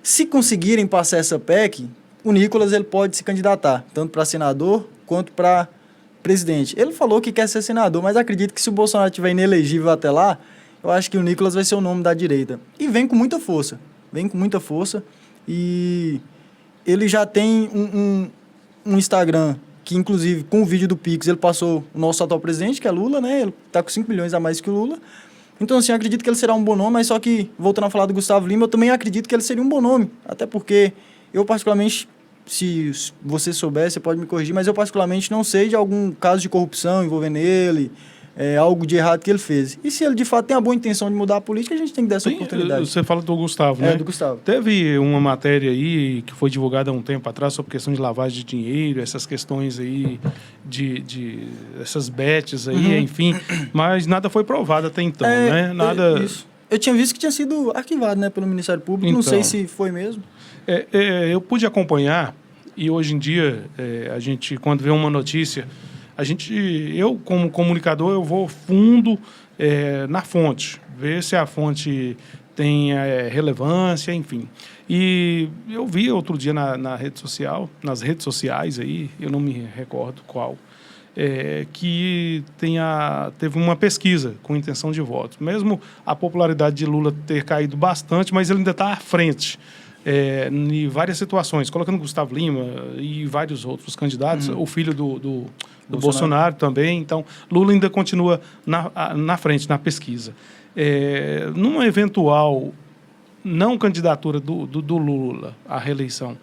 [SPEAKER 3] Se conseguirem passar essa PEC, o Nicolas ele pode se candidatar, tanto para senador quanto para presidente. Ele falou que quer ser senador, mas acredito que se o Bolsonaro estiver inelegível até lá, eu acho que o Nicolas vai ser o nome da direita. E vem com muita força. E ele já tem um Instagram que, inclusive, com o vídeo do Pix, ele passou o nosso atual presidente, que é Lula, né? Ele está com 5 milhões a mais que o Lula. Então, assim, eu acredito que ele será um bom nome, mas só que, voltando a falar do Gustavo Lima, eu também acredito que ele seria um bom nome. Até porque eu, particularmente, se você souber, você pode me corrigir, mas eu, particularmente, não sei de algum caso de corrupção envolvendo ele, algo de errado que ele fez. E se ele, de fato, tem a boa intenção de mudar a política, a gente tem que dar essa oportunidade.
[SPEAKER 2] Você fala do Gustavo, né?
[SPEAKER 3] Do Gustavo.
[SPEAKER 2] Teve uma matéria aí que foi divulgada há um tempo atrás sobre questão de lavagem de dinheiro, essas questões aí essas bets aí, enfim, mas nada foi provado até então, né? Nada...
[SPEAKER 3] Isso. Eu tinha visto que tinha sido arquivado, né, pelo Ministério Público, então, não sei se foi mesmo.
[SPEAKER 2] Eu pude acompanhar e hoje em dia a gente, quando vê uma notícia... Eu, como comunicador, eu vou fundo na fonte, ver se a fonte tem relevância, enfim. E eu vi outro dia nas redes sociais aí, eu não me recordo qual, que teve uma pesquisa com intenção de voto. Mesmo a popularidade de Lula ter caído bastante, mas ele ainda está à frente. Em várias situações, colocando Gustavo Lima e vários outros candidatos, o filho do Bolsonaro também. Então, Lula ainda continua na frente, na pesquisa. Numa eventual não candidatura do Lula à reeleição,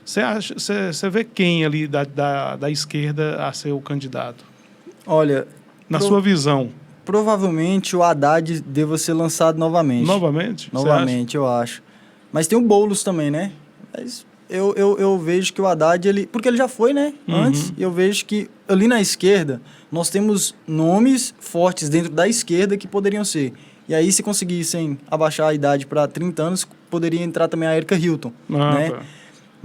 [SPEAKER 2] você vê quem ali da esquerda a ser o candidato?
[SPEAKER 3] Olha...
[SPEAKER 2] Na sua visão.
[SPEAKER 3] Provavelmente o Haddad deva ser lançado novamente.
[SPEAKER 2] Novamente?
[SPEAKER 3] Novamente, eu acho. Mas tem o Boulos também, né? Mas eu vejo que o Haddad, porque ele já foi, né? Antes, e eu vejo que ali na esquerda, nós temos nomes fortes dentro da esquerda que poderiam ser. E aí, se conseguissem abaixar a idade para 30 anos, poderia entrar também a Erika Hilton, né?
[SPEAKER 2] Tá.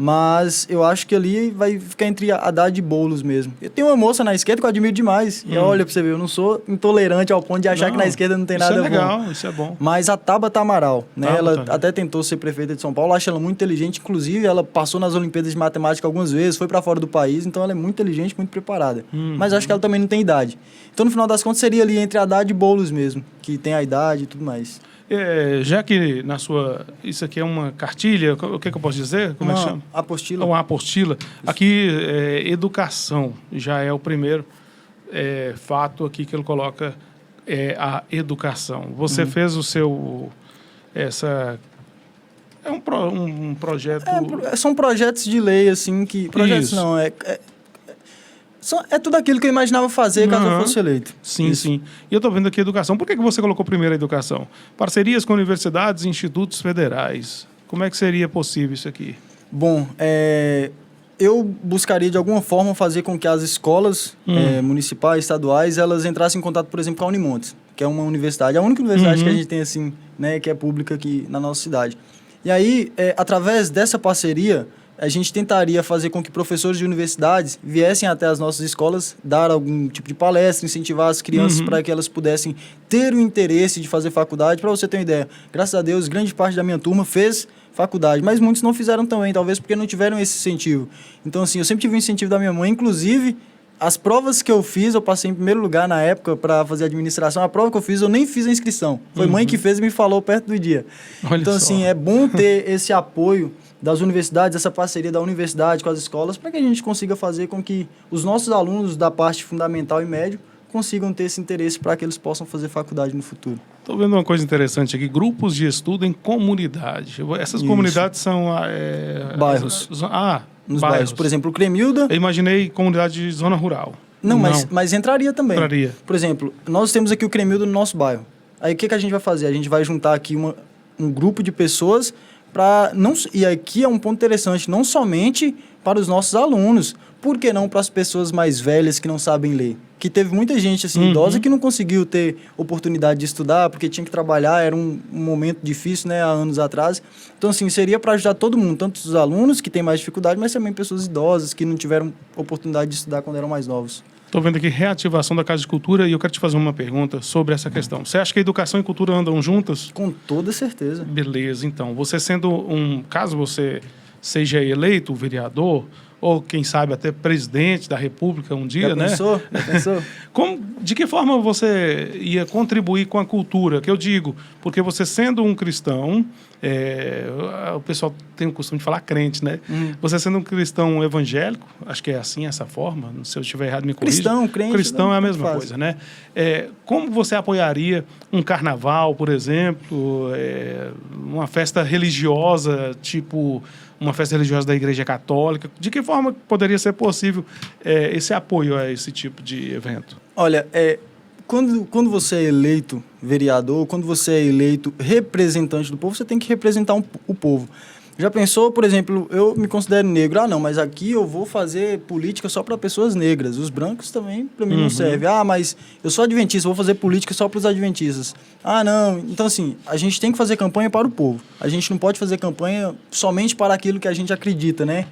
[SPEAKER 3] Mas eu acho que ali vai ficar entre Haddad e Boulos mesmo. Eu tenho uma moça na esquerda que eu admiro demais. E olha pra você ver, eu não sou intolerante ao ponto de achar que na esquerda não tem nada bom.
[SPEAKER 2] Isso é legal, isso é bom.
[SPEAKER 3] Mas a Tabata Amaral, né? Ela até tentou ser prefeita de São Paulo. Eu acho ela muito inteligente. Inclusive, ela passou nas Olimpíadas de Matemática algumas vezes, foi para fora do país. Então, ela é muito inteligente, muito preparada. Mas acho que ela também não tem idade. Então, no final das contas, seria ali entre Haddad e Boulos mesmo, que tem a idade e tudo mais.
[SPEAKER 2] Já que isso aqui é uma cartilha, o que eu posso dizer? Como é que chama?
[SPEAKER 3] Apostila.
[SPEAKER 2] Uma apostila. Aqui, educação já é o primeiro fato aqui que ele coloca, a educação. Você fez o seu... É um projeto...
[SPEAKER 3] São projetos de lei, assim, que... Projetos não, é tudo aquilo que eu imaginava fazer caso eu fosse eleito.
[SPEAKER 2] Sim, sim. E eu estou vendo aqui educação. Por que você colocou primeiro a educação? Parcerias com universidades e institutos federais. Como é que seria possível isso aqui?
[SPEAKER 3] Bom, eu buscaria de alguma forma fazer com que as escolas municipais, estaduais, elas entrassem em contato, por exemplo, com a Unimontes, que é uma universidade, a única universidade que a gente tem assim, né, que é pública aqui na nossa cidade. E aí, através dessa parceria, a gente tentaria fazer com que professores de universidades viessem até as nossas escolas, dar algum tipo de palestra, incentivar as crianças para que elas pudessem ter o interesse de fazer faculdade. Para você ter uma ideia, graças a Deus, grande parte da minha turma fez faculdade, mas muitos não fizeram também, talvez porque não tiveram esse incentivo. Então, assim, eu sempre tive o incentivo da minha mãe, inclusive, as provas que eu fiz, eu passei em primeiro lugar na época para fazer administração, a prova que eu fiz, eu nem fiz a inscrição. Foi mãe que fez e me falou perto do dia.
[SPEAKER 2] Olha
[SPEAKER 3] então,
[SPEAKER 2] só.
[SPEAKER 3] assim, é bom ter esse apoio das universidades, essa parceria da universidade com as escolas, para que a gente consiga fazer com que os nossos alunos da parte fundamental e médio consigam ter esse interesse para que eles possam fazer faculdade no futuro.
[SPEAKER 2] Estou vendo uma coisa interessante aqui, grupos de estudo em comunidade. Essas comunidades são...
[SPEAKER 3] Bairros. Nos bairros. Por exemplo, o Cremilda...
[SPEAKER 2] Eu imaginei comunidade de zona rural.
[SPEAKER 3] Não, mas entraria também.
[SPEAKER 2] Entraria.
[SPEAKER 3] Por exemplo, nós temos aqui o Cremilda no nosso bairro. Aí o que a gente vai fazer? A gente vai juntar aqui um grupo de pessoas para... E aqui é um ponto interessante, não somente para os nossos alunos, por que não para as pessoas mais velhas que não sabem ler? Que teve muita gente assim, idosa que não conseguiu ter oportunidade de estudar porque tinha que trabalhar, era um momento difícil, né, há anos atrás. Então, assim, seria para ajudar todo mundo, tanto os alunos que têm mais dificuldade, mas também pessoas idosas que não tiveram oportunidade de estudar quando eram mais novos.
[SPEAKER 2] Estou vendo aqui reativação da Casa de Cultura e eu quero te fazer uma pergunta sobre essa questão. Você acha que a educação e cultura andam juntas?
[SPEAKER 3] Com toda certeza.
[SPEAKER 2] Beleza, então. Você sendo caso você seja eleito vereador, ou quem sabe até presidente da República um dia, né?
[SPEAKER 3] Já pensou?
[SPEAKER 2] De que forma você ia contribuir com a cultura? Que eu digo, porque você sendo um cristão, o pessoal tem o costume de falar crente, né? Você sendo um cristão evangélico, acho que é assim, essa forma, se eu estiver errado me corrija.
[SPEAKER 3] Cristão, crente.
[SPEAKER 2] Cristão é a mesma coisa, né? Como você apoiaria um carnaval, por exemplo, uma festa religiosa, tipo... uma festa religiosa da Igreja Católica? De que forma poderia ser possível esse apoio a esse tipo de evento?
[SPEAKER 3] Olha, quando você é eleito vereador, quando você é eleito representante do povo, você tem que representar o povo. Já pensou, por exemplo, eu me considero negro. Não, mas aqui eu vou fazer política só para pessoas negras. Os brancos também, para mim, não serve. Mas eu sou adventista, vou fazer política só para os adventistas. Não. Então, assim, a gente tem que fazer campanha para o povo. A gente não pode fazer campanha somente para aquilo que a gente acredita, né?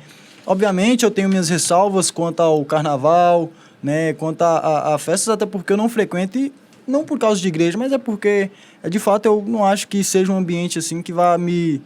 [SPEAKER 3] Obviamente, eu tenho minhas ressalvas quanto ao carnaval, né? Quanto a festas, até porque eu não frequento, e não por causa de igreja, mas é porque, de fato, eu não acho que seja um ambiente assim que vá me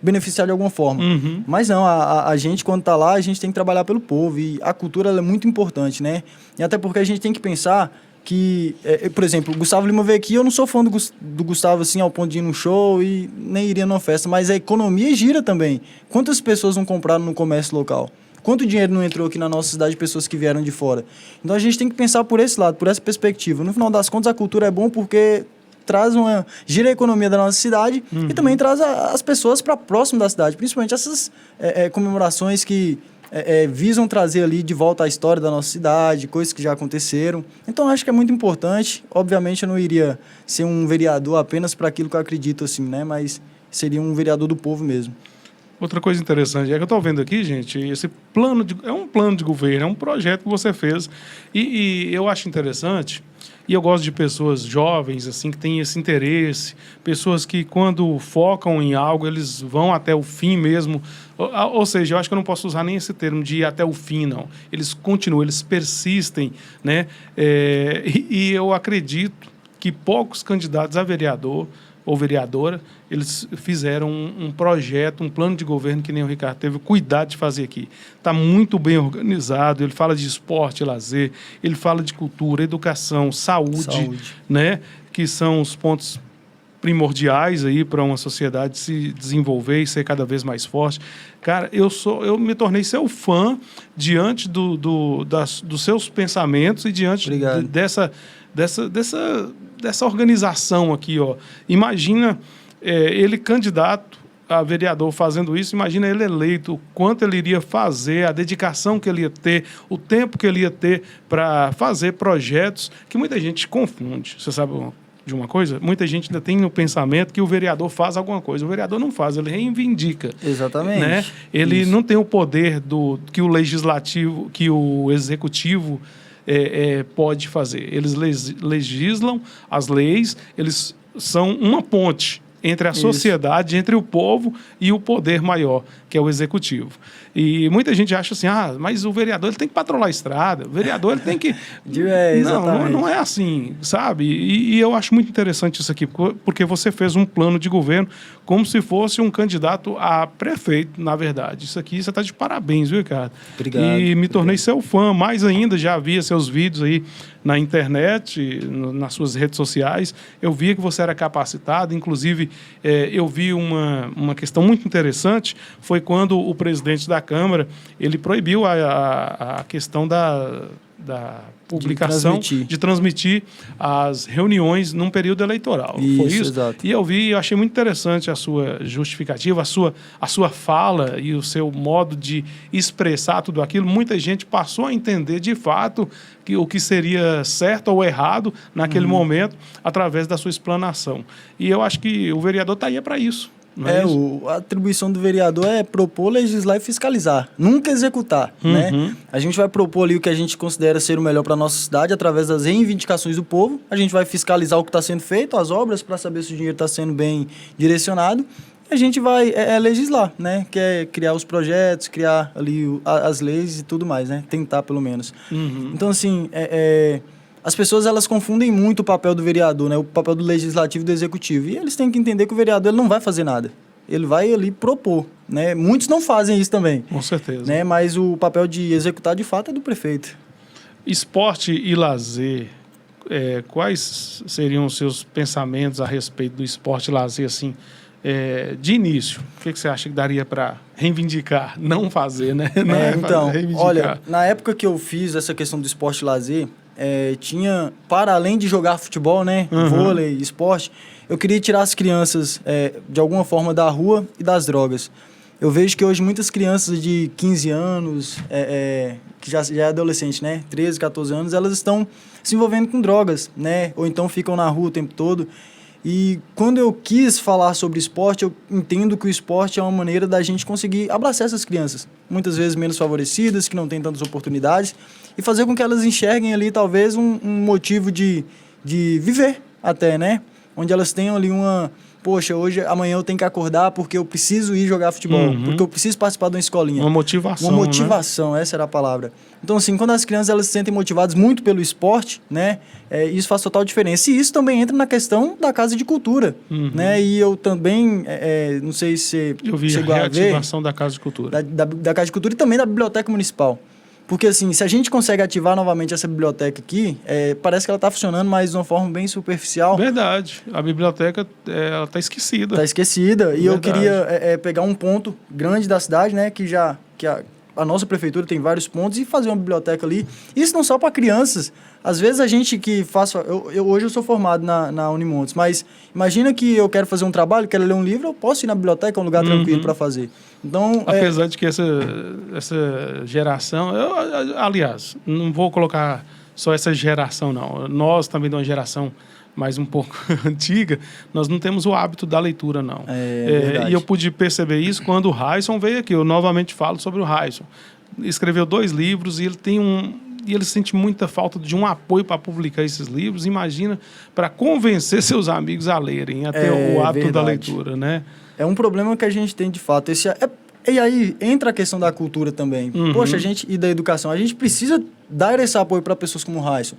[SPEAKER 3] beneficiar de alguma forma. Mas não, a gente, quando está lá, a gente tem que trabalhar pelo povo, e a cultura ela é muito importante, né? E até porque a gente tem que pensar que, por exemplo, o Gustavo Lima veio aqui, eu não sou fã do Gustavo assim, ao ponto de ir num show e nem iria numa festa, mas a economia gira também. Quantas pessoas não compraram no comércio local? Quanto dinheiro não entrou aqui na nossa cidade de pessoas que vieram de fora? Então a gente tem que pensar por esse lado, por essa perspectiva. No final das contas, a cultura é bom porque gira a economia da nossa cidade e também traz as pessoas para próximo da cidade, principalmente essas comemorações que visam trazer ali de volta a história da nossa cidade, coisas que já aconteceram. Então, acho que é muito importante. Obviamente, eu não iria ser um vereador apenas para aquilo que eu acredito, assim, né? Mas seria um vereador do povo mesmo.
[SPEAKER 2] Outra coisa interessante é que eu estou vendo aqui, gente, esse plano é um plano de governo, é um projeto que você fez e eu acho interessante. E eu gosto de pessoas jovens, assim, que têm esse interesse, pessoas que, quando focam em algo, eles vão até o fim mesmo. Ou seja, eu acho que eu não posso usar nem esse termo de ir até o fim, não. Eles continuam, eles persistem, né? E eu acredito que poucos candidatos a vereador ou vereadora, eles fizeram um projeto, um plano de governo que nem o Ricardo teve cuidado de fazer aqui. Está muito bem organizado, ele fala de esporte, lazer, ele fala de cultura, educação, saúde. Né? Que são os pontos primordiais aí para uma sociedade se desenvolver e ser cada vez mais forte. Cara, eu me tornei seu fã diante dos seus pensamentos e diante dessa organização aqui, ó. Imagina ele candidato a vereador fazendo isso, imagina ele eleito, o quanto ele iria fazer, a dedicação que ele ia ter, o tempo que ele ia ter para fazer projetos que muita gente confunde. Você sabe de uma coisa, muita gente ainda tem no pensamento que o vereador faz alguma coisa. O vereador não faz, ele reivindica.
[SPEAKER 3] Exatamente.
[SPEAKER 2] Né? Ele não tem o poder que o legislativo, que o executivo pode fazer. Eles legislam as leis, eles são uma ponte entre a sociedade, entre o povo e o poder maior, que é o executivo. E muita gente acha assim, mas o vereador ele tem que patrulhar a estrada, o vereador ele tem que... Não é assim, sabe? E eu acho muito interessante isso aqui, porque você fez um plano de governo como se fosse um candidato a prefeito, na verdade. Isso aqui, você está de parabéns, viu, Ricardo?
[SPEAKER 3] Obrigado.
[SPEAKER 2] E me tornei seu fã, mais ainda, já via seus vídeos aí na internet, nas suas redes sociais. Eu via que você era capacitado, inclusive eu vi uma questão muito interessante, foi quando o presidente da Câmara, ele proibiu a questão da publicação, de transmitir as reuniões num período eleitoral. Foi isso?
[SPEAKER 3] Exato.
[SPEAKER 2] E eu vi, eu achei muito interessante a sua justificativa, a sua fala e o seu modo de expressar tudo aquilo. Muita gente passou a entender de fato o que seria certo ou errado naquele momento através da sua explanação. E eu acho que o vereador está aí para isso.
[SPEAKER 3] A atribuição do vereador é propor, legislar e fiscalizar, nunca executar, né? A gente vai propor ali o que a gente considera ser o melhor para a nossa cidade através das reivindicações do povo, a gente vai fiscalizar o que está sendo feito, as obras, para saber se o dinheiro está sendo bem direcionado, e a gente vai legislar, né? Que é criar os projetos, criar ali as leis e tudo mais, né? Tentar, pelo menos. Então, assim, as pessoas elas confundem muito o papel do vereador, né? O papel do legislativo e do executivo. E eles têm que entender que o vereador ele não vai fazer nada. Ele vai ali propor, né? Muitos não fazem isso também.
[SPEAKER 2] Com certeza.
[SPEAKER 3] Né? Mas o papel de executar, de fato, é do prefeito.
[SPEAKER 2] Esporte e lazer. Quais seriam os seus pensamentos a respeito do esporte e lazer, assim, de início? O que você acha que daria para reivindicar? Não fazer, né?
[SPEAKER 3] Então, olha, na época que eu fiz essa questão do esporte e lazer, tinha, para além de jogar futebol, né, vôlei, esporte, eu queria tirar as crianças de alguma forma da rua e das drogas. Eu vejo que hoje muitas crianças de 15 anos, que já é adolescente, né, 13, 14 anos, elas estão se envolvendo com drogas, né, ou então ficam na rua o tempo todo. E quando eu quis falar sobre esporte, eu entendo que o esporte é uma maneira da gente conseguir abraçar essas crianças, muitas vezes menos favorecidas, que não têm tantas oportunidades, e fazer com que elas enxerguem ali talvez um motivo de viver até, né? Onde elas tenham ali poxa, amanhã eu tenho que acordar porque eu preciso ir jogar futebol, porque eu preciso participar de uma escolinha.
[SPEAKER 2] Uma motivação,
[SPEAKER 3] Uma motivação, né? Essa era a palavra. Então, assim, quando as crianças elas se sentem motivadas muito pelo esporte, né? Isso faz total diferença. E isso também entra na questão da Casa de Cultura, né? E eu também, não sei se você chegou a ver...
[SPEAKER 2] Eu vi a reativação da Casa de Cultura.
[SPEAKER 3] Da Casa de Cultura e também da Biblioteca Municipal. Porque, assim, se a gente consegue ativar novamente essa biblioteca aqui, parece que ela está funcionando, mas de uma forma bem superficial.
[SPEAKER 2] Verdade. A biblioteca, ela está esquecida.
[SPEAKER 3] Está esquecida. Verdade. E eu queria pegar um ponto grande da cidade, né, que a nossa prefeitura tem vários pontos, e fazer uma biblioteca ali. Isso não só para crianças. Às vezes a gente que faz... Hoje eu sou formado na Unimontes, mas imagina que eu quero fazer um trabalho, quero ler um livro, eu posso ir na biblioteca, é um lugar tranquilo para fazer. Então,
[SPEAKER 2] apesar de que essa geração... aliás, não vou colocar só essa geração, não. Nós também de uma geração mais um pouco antiga, nós não temos o hábito da leitura, não. E eu pude perceber isso quando o Raison veio aqui. Eu novamente falo sobre o Raison. Escreveu 2 livros e ele tem e ele sente muita falta de um apoio para publicar esses livros. Imagina, para convencer seus amigos a lerem, a ter o hábito da leitura, né?
[SPEAKER 3] É um problema que a gente tem de fato. E aí entra a questão da cultura também. Poxa, e da educação. A gente precisa dar esse apoio para pessoas como o Raison.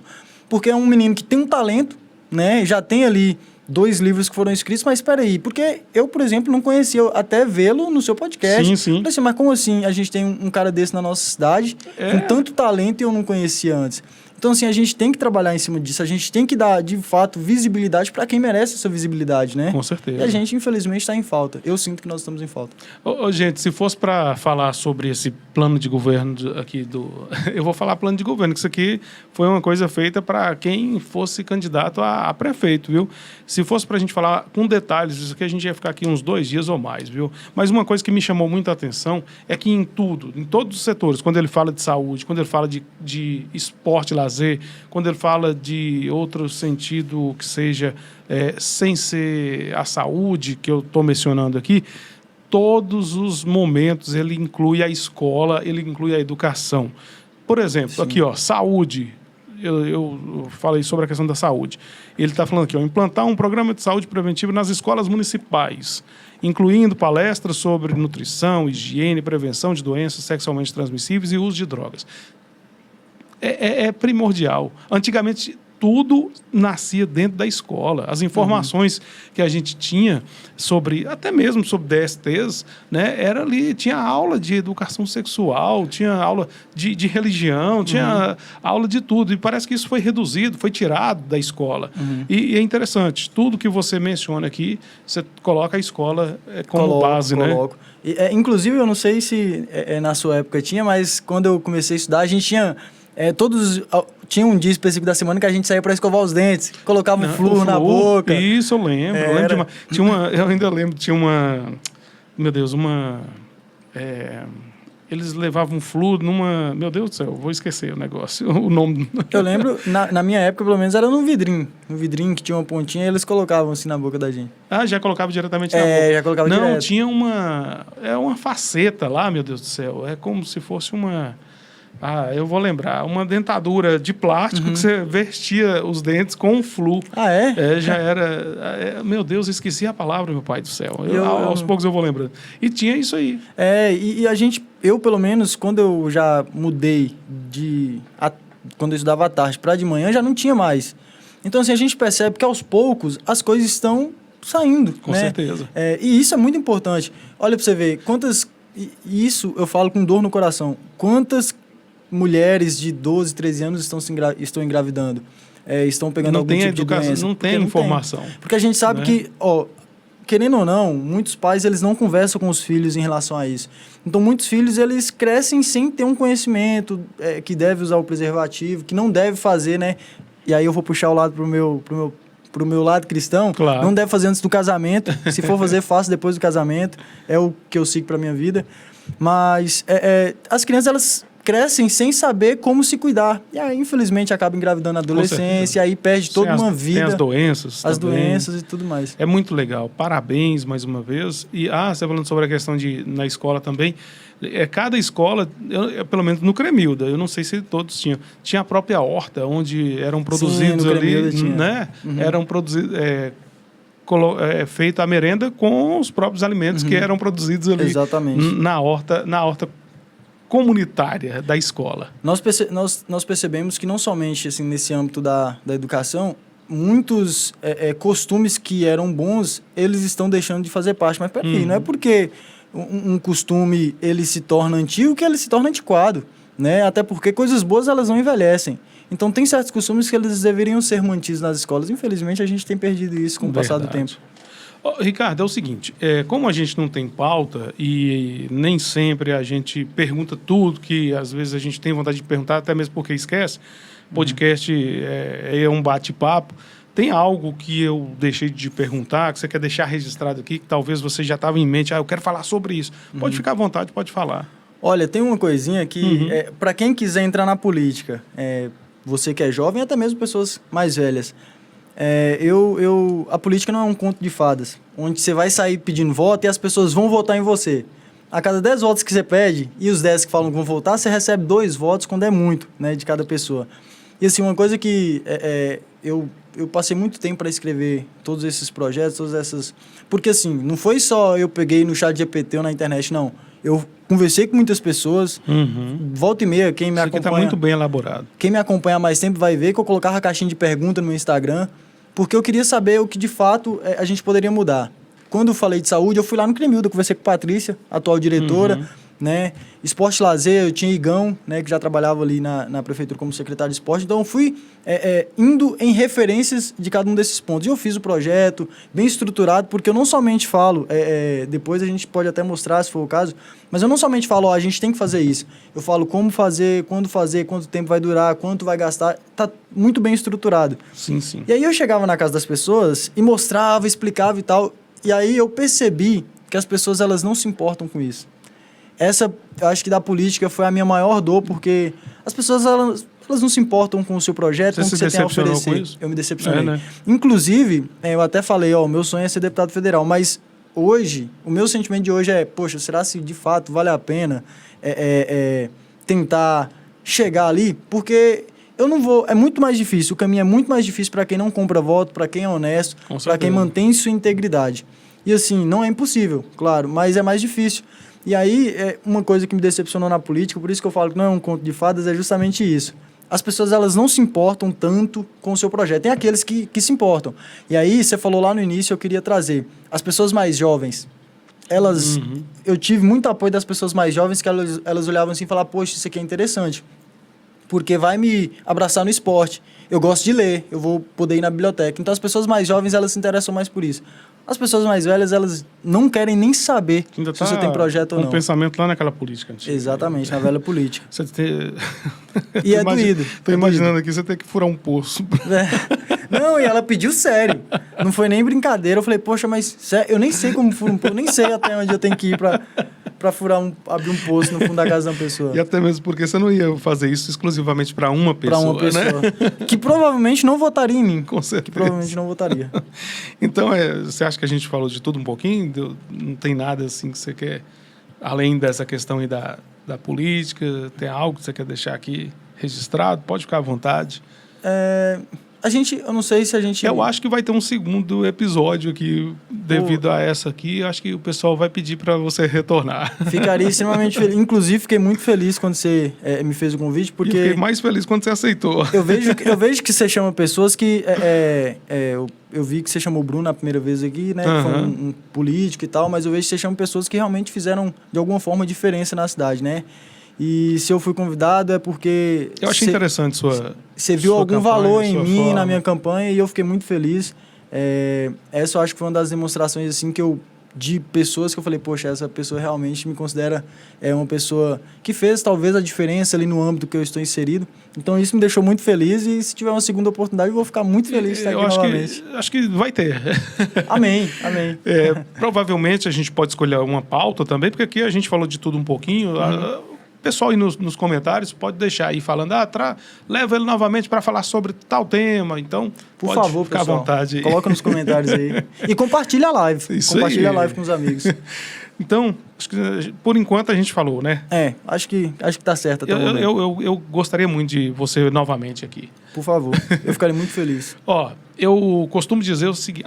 [SPEAKER 3] Porque é um menino que tem um talento, né? Já tem ali 2 livros que foram escritos, mas espera aí, porque eu, por exemplo, não conhecia, até vê-lo no seu podcast.
[SPEAKER 2] Sim.
[SPEAKER 3] Falei assim, mas como assim a gente tem um cara desse na nossa cidade, com tanto talento, e eu não conhecia antes? Então, assim, a gente tem que trabalhar em cima disso, a gente tem que dar, de fato, visibilidade para quem merece essa visibilidade, né?
[SPEAKER 2] Com certeza.
[SPEAKER 3] E a gente, infelizmente, está em falta. Eu sinto que nós estamos em falta.
[SPEAKER 2] Gente, se fosse para falar sobre esse plano de governo aqui eu vou falar plano de governo, que isso aqui foi uma coisa feita para quem fosse candidato a prefeito, viu? Se fosse para a gente falar com detalhes, isso aqui a gente ia ficar aqui uns 2 dias ou mais, viu? Mas uma coisa que me chamou muita atenção é que em todos os setores, quando ele fala de saúde, quando ele fala de esporte, lazer, quando ele fala de outro sentido que seja sem ser a saúde, que eu estou mencionando aqui, todos os momentos ele inclui a escola, ele inclui a educação. Por exemplo,
[SPEAKER 3] Sim.
[SPEAKER 2] aqui, ó, saúde. Eu falei sobre a questão da saúde. Ele está falando aqui, ó, implantar um programa de saúde preventiva nas escolas municipais, incluindo palestras sobre nutrição, higiene, prevenção de doenças sexualmente transmissíveis e uso de drogas. É primordial. Antigamente, tudo nascia dentro da escola. As informações que a gente tinha sobre, até mesmo sobre DSTs, né, era ali, tinha aula de educação sexual, tinha aula de religião, tinha aula de tudo. E parece que isso foi reduzido, foi tirado da escola. E é interessante, tudo que você menciona aqui, você coloca a escola como base, né?
[SPEAKER 3] Coloco. Inclusive, eu não sei se na sua época tinha, mas quando eu comecei a estudar, a gente tinha... tinha um dia específico da semana que a gente saía para escovar os dentes, colocava um flúor na boca.
[SPEAKER 2] Isso, eu lembro. Eu ainda lembro, tinha uma... Meu Deus, eles levavam flúor numa... Meu Deus do céu, vou esquecer o negócio, o nome.
[SPEAKER 3] Eu lembro, na minha época, pelo menos, era num vidrinho. No vidrinho que tinha uma pontinha e eles colocavam assim na boca da gente.
[SPEAKER 2] Ah, já colocava diretamente na boca?
[SPEAKER 3] Já colocava direto.
[SPEAKER 2] Não, tinha uma faceta lá, meu Deus do céu. É como se fosse uma... eu vou lembrar. Uma dentadura de plástico que você vestia os dentes com flúor.
[SPEAKER 3] Ah, é?
[SPEAKER 2] Já era... meu Deus, esqueci a palavra, meu pai do céu. Aos poucos eu vou lembrando. E tinha isso aí.
[SPEAKER 3] E a gente... Eu, pelo menos, quando eu já mudei quando eu estudava à tarde para de manhã, já não tinha mais. Então, assim, a gente percebe que, aos poucos, as coisas estão saindo.
[SPEAKER 2] Com certeza.
[SPEAKER 3] E isso é muito importante. Olha para você ver, isso eu falo com dor no coração. Quantas mulheres de 12, 13 anos estão engravidando, estão pegando algum tipo de doença.
[SPEAKER 2] Não tem informação.
[SPEAKER 3] Porque a gente sabe que, querendo ou não, muitos pais eles não conversam com os filhos em relação a isso. Então, muitos filhos eles crescem sem ter um conhecimento que deve usar o preservativo, que não deve fazer, né? E aí eu vou puxar o lado pro meu lado cristão.
[SPEAKER 2] Claro.
[SPEAKER 3] Não deve fazer antes do casamento. Se for fazer, faça depois do casamento. É o que eu sigo para minha vida. Mas as crianças elas crescem sem saber como se cuidar. E aí, infelizmente, acaba engravidando na adolescência, e aí perde toda uma vida.
[SPEAKER 2] Tem as doenças.
[SPEAKER 3] As doenças e tudo mais.
[SPEAKER 2] É muito legal. Parabéns, mais uma vez. E, você falando sobre a questão na escola também. Cada escola, pelo menos no Cremilda, eu não sei se todos tinha a própria horta, onde eram produzidos ali, né? Eram produzidos... feita a merenda com os próprios alimentos que eram produzidos ali.
[SPEAKER 3] Exatamente.
[SPEAKER 2] Na horta comunitária da escola.
[SPEAKER 3] Nós percebemos que não somente assim, nesse âmbito da educação, muitos costumes que eram bons, eles estão deixando de fazer parte. Mas peraí, não é porque um costume ele se torna antigo que ele se torna antiquado, né? Até porque coisas boas elas não envelhecem. Então tem certos costumes que eles deveriam ser mantidos nas escolas. Infelizmente a gente tem perdido isso com o passar do tempo.
[SPEAKER 2] Ricardo, é o seguinte, como a gente não tem pauta e nem sempre a gente pergunta tudo que às vezes a gente tem vontade de perguntar, até mesmo porque esquece, podcast é um bate-papo, tem algo que eu deixei de perguntar, que você quer deixar registrado aqui, que talvez você já estava em mente, eu quero falar sobre isso. Pode ficar à vontade, pode falar.
[SPEAKER 3] Olha, tem uma coisinha que, para quem quiser entrar na política, você que é jovem, até mesmo pessoas mais velhas, a política não é um conto de fadas, onde você vai sair pedindo voto e as pessoas vão votar em você. A cada 10 votos que você pede, e os 10 que falam que vão votar, você recebe 2 votos quando é muito, né, de cada pessoa. E assim, uma coisa que eu passei muito tempo para escrever todos esses projetos, todas essas... Porque assim, não foi só eu peguei no ChatGPT ou na internet, não. Eu conversei com muitas pessoas, volta e meia, quem me acompanha... Isso aqui
[SPEAKER 2] está muito bem elaborado.
[SPEAKER 3] Quem me acompanha há mais tempo vai ver que eu colocava a caixinha de pergunta no meu Instagram, porque eu queria saber o que, de fato, a gente poderia mudar. Quando eu falei de saúde, eu fui lá no Cremilda, conversei com a Patrícia, atual diretora, né? Esporte e lazer, eu tinha Igão, né, que já trabalhava ali na prefeitura como secretário de esporte, então eu fui indo em referências de cada um desses pontos. E eu fiz o projeto bem estruturado, porque eu não somente falo, depois a gente pode até mostrar se for o caso, mas eu não somente falo, a gente tem que fazer isso. Eu falo como fazer, quanto tempo vai durar, quanto vai gastar, tá muito bem estruturado.
[SPEAKER 2] Sim, sim.
[SPEAKER 3] E aí eu chegava na casa das pessoas e mostrava, explicava e tal, e aí eu percebi que as pessoas elas não se importam com isso. Essa, eu acho que da política foi a minha maior dor, porque as pessoas, elas não se importam com o seu projeto, com o que você tem a oferecer. Com isso? Eu me decepcionei. Né? Inclusive, eu até falei, meu sonho é ser deputado federal, mas hoje, o meu sentimento de hoje é, poxa, será se de fato vale a pena tentar chegar ali? Porque eu não vou... É muito mais difícil, o caminho é muito mais difícil para quem não compra voto, para quem é honesto, para quem mantém sua integridade. E assim, não é impossível, claro, mas é mais difícil. E aí, uma coisa que me decepcionou na política, por isso que eu falo que não é um conto de fadas, é justamente isso. As pessoas, elas não se importam tanto com o seu projeto. Tem aqueles que se importam. E aí, você falou lá no início, eu queria trazer. As pessoas mais jovens, elas... Eu tive muito apoio das pessoas mais jovens que elas olhavam assim e falavam, poxa, isso aqui é interessante. Porque vai me abraçar no esporte. Eu gosto de ler, eu vou poder ir na biblioteca. Então, as pessoas mais jovens, elas se interessam mais por isso. As pessoas mais velhas, elas não querem nem saber se você tem projeto ou não.
[SPEAKER 2] Um pensamento lá naquela política antiga.
[SPEAKER 3] Exatamente, na velha política.
[SPEAKER 2] Você tem...
[SPEAKER 3] E é doído.
[SPEAKER 2] Estou imaginando aqui, você tem que furar um poço.
[SPEAKER 3] Não, e ela pediu sério. Não foi nem brincadeira. Eu falei, poxa, mas eu nem sei como furar um poço, nem sei até onde eu tenho que ir para abrir um poço no fundo da casa de uma pessoa.
[SPEAKER 2] E até mesmo porque você não ia fazer isso exclusivamente para uma pessoa,
[SPEAKER 3] Para uma pessoa, né? Que provavelmente não votaria em mim.
[SPEAKER 2] Com certeza.
[SPEAKER 3] Que provavelmente não votaria.
[SPEAKER 2] Então, você acha que a gente falou de tudo um pouquinho? Não tem nada assim que você quer, além dessa questão aí da política, tem algo que você quer deixar aqui registrado? Pode ficar à vontade.
[SPEAKER 3] Eu não sei se a gente...
[SPEAKER 2] Eu acho que vai ter um segundo episódio aqui, devido a essa aqui. Eu acho que o pessoal vai pedir para você retornar.
[SPEAKER 3] Ficaria extremamente feliz. Inclusive, fiquei muito feliz quando você me fez o convite, porque...
[SPEAKER 2] E fiquei mais feliz quando você aceitou.
[SPEAKER 3] Eu vejo que você chama pessoas que... Eu vi que você chamou o Bruno na primeira vez aqui, né? Que foi um político e tal, mas eu vejo que você chama pessoas que realmente fizeram, de alguma forma, diferença na cidade, né? E se eu fui convidado é porque...
[SPEAKER 2] Eu achei interessante
[SPEAKER 3] você viu algum valor em mim, na minha campanha, e eu fiquei muito feliz. Essa eu acho que foi uma das demonstrações assim, de pessoas que eu falei, poxa, essa pessoa realmente me considera uma pessoa que fez talvez a diferença ali no âmbito que eu estou inserido. Então isso me deixou muito feliz, e se tiver uma segunda oportunidade eu vou ficar muito feliz de estar aqui novamente.
[SPEAKER 2] Acho que vai ter.
[SPEAKER 3] Amém.
[SPEAKER 2] Provavelmente a gente pode escolher uma pauta também, porque aqui a gente falou de tudo um pouquinho. O pessoal aí nos comentários pode deixar aí falando, leva ele novamente para falar sobre tal tema. Então,
[SPEAKER 3] por favor,
[SPEAKER 2] ficar
[SPEAKER 3] pessoal,
[SPEAKER 2] à vontade aí.
[SPEAKER 3] Coloca nos comentários aí. E compartilha a live. Compartilha a live com os amigos.
[SPEAKER 2] Então, acho que por enquanto a gente falou, né?
[SPEAKER 3] Acho que tá certo até o momento.
[SPEAKER 2] Eu gostaria muito de você novamente aqui.
[SPEAKER 3] Por favor, eu ficaria muito feliz.
[SPEAKER 2] Eu costumo dizer o seguinte...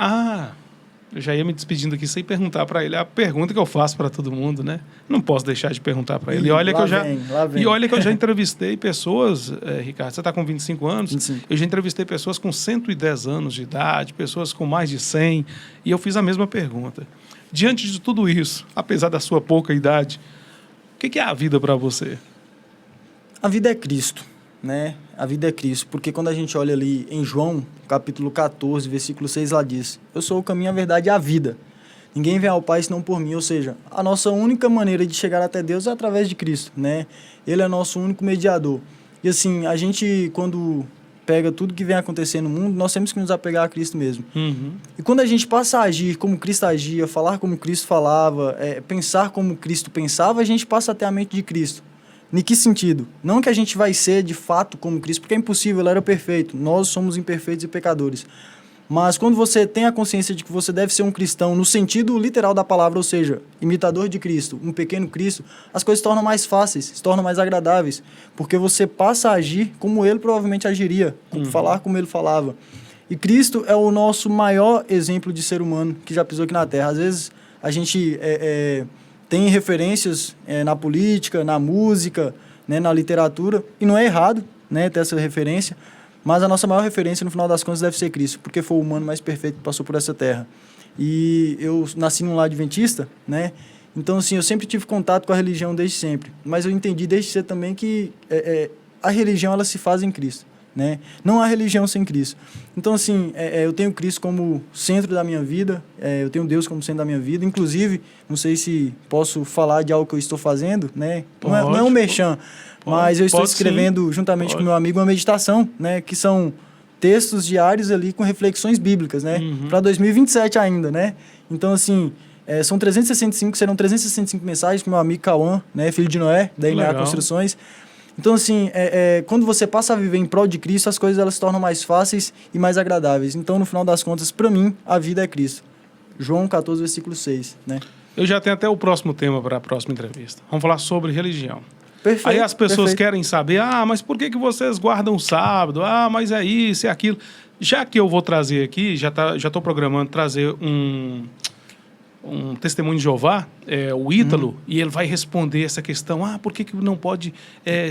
[SPEAKER 2] Eu já ia me despedindo aqui sem perguntar para ele. A pergunta que eu faço para todo mundo, né? Não posso deixar de perguntar para ele. E olha que eu já entrevistei pessoas, Ricardo, você está com 25 anos?
[SPEAKER 3] 25.
[SPEAKER 2] Eu já entrevistei pessoas com 110 anos de idade, pessoas com mais de 100, e eu fiz a mesma pergunta. Diante de tudo isso, apesar da sua pouca idade, o que é a vida para você?
[SPEAKER 3] A vida é Cristo, né? A vida é Cristo, porque quando a gente olha ali em João, capítulo 14, versículo 6, lá diz, eu sou o caminho, a verdade e a vida. Ninguém vem ao Pai senão por mim, ou seja, a nossa única maneira de chegar até Deus é através de Cristo, né? Ele é nosso único mediador. E assim, a gente, quando pega tudo que vem acontecendo no mundo, nós temos que nos apegar a Cristo mesmo. E quando a gente passa a agir como Cristo agia, falar como Cristo falava, pensar como Cristo pensava, a gente passa a ter a mente de Cristo. Em que sentido? Não que a gente vai ser de fato como Cristo, porque é impossível, ele era perfeito. Nós somos imperfeitos e pecadores. Mas quando você tem a consciência de que você deve ser um cristão, no sentido literal da palavra, ou seja, imitador de Cristo, um pequeno Cristo, as coisas se tornam mais fáceis, se tornam mais agradáveis, porque você passa a agir como ele provavelmente agiria, falar como ele falava. E Cristo é o nosso maior exemplo de ser humano que já pisou aqui na Terra. Às vezes a gente... tem referências na política, na música, né, na literatura, e não é errado, né, ter essa referência, mas a nossa maior referência, no final das contas, deve ser Cristo, porque foi o humano mais perfeito que passou por essa terra. E eu nasci num lar adventista, né, então, assim, eu sempre tive contato com a religião desde sempre, mas eu entendi desde cedo também que a religião, ela se faz em Cristo, né? Não há religião sem Cristo. Então, assim, eu tenho Cristo como centro da minha vida, eu tenho Deus como centro da minha vida. Inclusive, não sei se posso falar de algo que eu estou fazendo, né? Não é um merchan, mas eu estou escrevendo, juntamente com meu amigo, uma meditação, né? Que são textos diários ali com reflexões bíblicas, né? Para 2027 ainda, né? Então, assim, serão 365 mensagens com meu amigo Cauã, né? Filho de Noé, da NA Construções. Então, assim, quando você passa a viver em prol de Cristo, as coisas elas se tornam mais fáceis e mais agradáveis. Então, no final das contas, para mim, a vida é Cristo. João 14, versículo 6, né?
[SPEAKER 2] Eu já tenho até o próximo tema para a próxima entrevista. Vamos falar sobre religião.
[SPEAKER 3] Perfeito.
[SPEAKER 2] Aí as pessoas
[SPEAKER 3] perfeito.
[SPEAKER 2] querem saber, mas por que vocês guardam o sábado? Mas é isso, é aquilo. Já que eu vou trazer aqui, já estou programando trazer um testemunho de Jeová, o Ítalo, e ele vai responder essa questão, por que não pode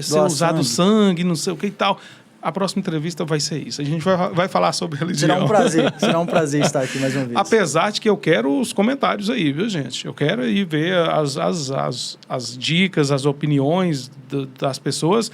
[SPEAKER 2] ser usado sangue, não sei o que e tal. A próxima entrevista vai ser isso. A gente vai falar sobre religião.
[SPEAKER 3] Será um prazer estar aqui mais uma vez.
[SPEAKER 2] Apesar de que eu quero os comentários aí, viu, gente? Eu quero aí ver as dicas, as opiniões das pessoas.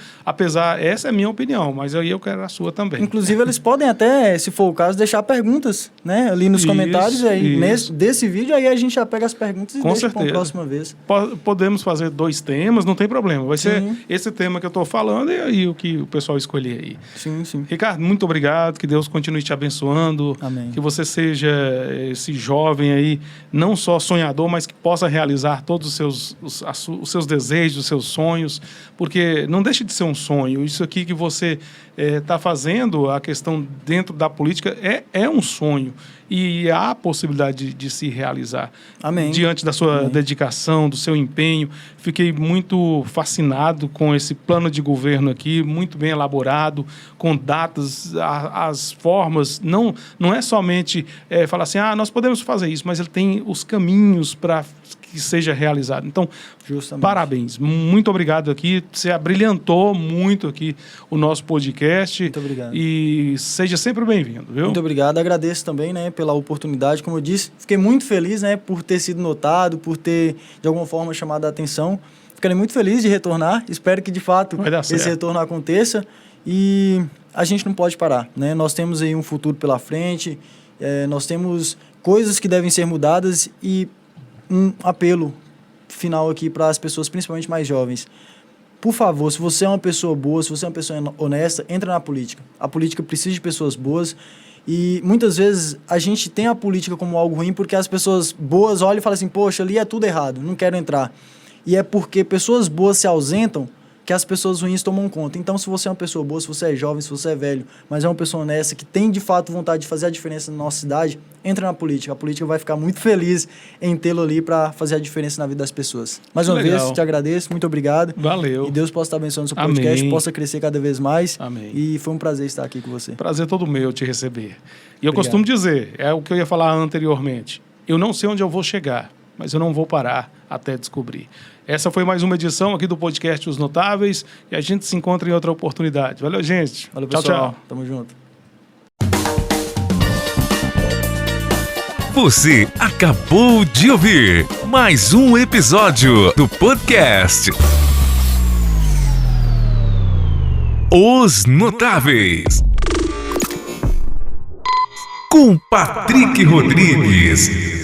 [SPEAKER 2] Essa é a minha opinião, mas aí eu quero a sua também.
[SPEAKER 3] Inclusive, eles podem até, se for o caso, deixar perguntas, né? Ali nos comentários. Aí, desse vídeo, aí a gente já pega as perguntas e deixa para a próxima vez.
[SPEAKER 2] Podemos fazer 2 temas, não tem problema. Vai ser esse tema que eu estou falando e aí o que o pessoal escolher aí.
[SPEAKER 3] Sim.
[SPEAKER 2] Ricardo, muito obrigado, que Deus continue te abençoando.
[SPEAKER 3] Amém.
[SPEAKER 2] Que você seja esse jovem aí, não só sonhador, mas que possa realizar todos os seus desejos, os seus sonhos, porque não deixe de ser um sonho. Isso aqui que você está fazendo, a questão dentro da política, é um sonho e há a possibilidade de se realizar.
[SPEAKER 3] Amém.
[SPEAKER 2] Diante da sua dedicação, do seu empenho. Fiquei muito fascinado com esse plano de governo aqui, muito bem elaborado, com datas, as formas. Não é somente falar assim, nós podemos fazer isso, mas ele tem os caminhos para que seja realizado. Então, justamente, parabéns. Muito obrigado aqui. Você abrilhantou muito aqui o nosso podcast.
[SPEAKER 3] Muito obrigado.
[SPEAKER 2] E seja sempre bem-vindo, viu?
[SPEAKER 3] Muito obrigado. Agradeço também, né, pela oportunidade. Como eu disse, fiquei muito feliz, né, por ter sido notado, por ter, de alguma forma, chamado a atenção. Ficarei muito feliz de retornar. Espero que, de fato, esse retorno aconteça. E a gente não pode parar, né? Nós temos aí um futuro pela frente. Nós temos coisas que devem ser mudadas e um apelo final aqui para as pessoas, principalmente mais jovens. Por favor, se você é uma pessoa boa, se você é uma pessoa honesta, entra na política. A política precisa de pessoas boas e muitas vezes a gente tem a política como algo ruim porque as pessoas boas olham e falam assim, poxa, ali é tudo errado, não quero entrar. E é porque pessoas boas se ausentam que as pessoas ruins tomam conta. Então, se você é uma pessoa boa, se você é jovem, se você é velho, mas é uma pessoa honesta, que tem, de fato, vontade de fazer a diferença na nossa cidade, entra na política. A política vai ficar muito feliz em tê-lo ali para fazer a diferença na vida das pessoas. Mais uma vez, te agradeço, muito obrigado.
[SPEAKER 2] Valeu.
[SPEAKER 3] E Deus possa estar abençoando o seu podcast,
[SPEAKER 2] Amém.
[SPEAKER 3] possa crescer cada vez mais.
[SPEAKER 2] Amém.
[SPEAKER 3] E foi um prazer estar aqui com você.
[SPEAKER 2] Prazer todo meu te receber. E eu costumo dizer, é o que eu ia falar anteriormente, eu não sei onde eu vou chegar, mas eu não vou parar até descobrir. Essa foi mais uma edição aqui do podcast Os Notáveis e a gente se encontra em outra oportunidade. Valeu, gente.
[SPEAKER 3] Valeu,
[SPEAKER 2] tchau,
[SPEAKER 3] pessoal.
[SPEAKER 2] tchau.
[SPEAKER 3] Tamo junto.
[SPEAKER 1] Você acabou de ouvir mais um episódio do podcast Os Notáveis, com Patrick Rodrigues.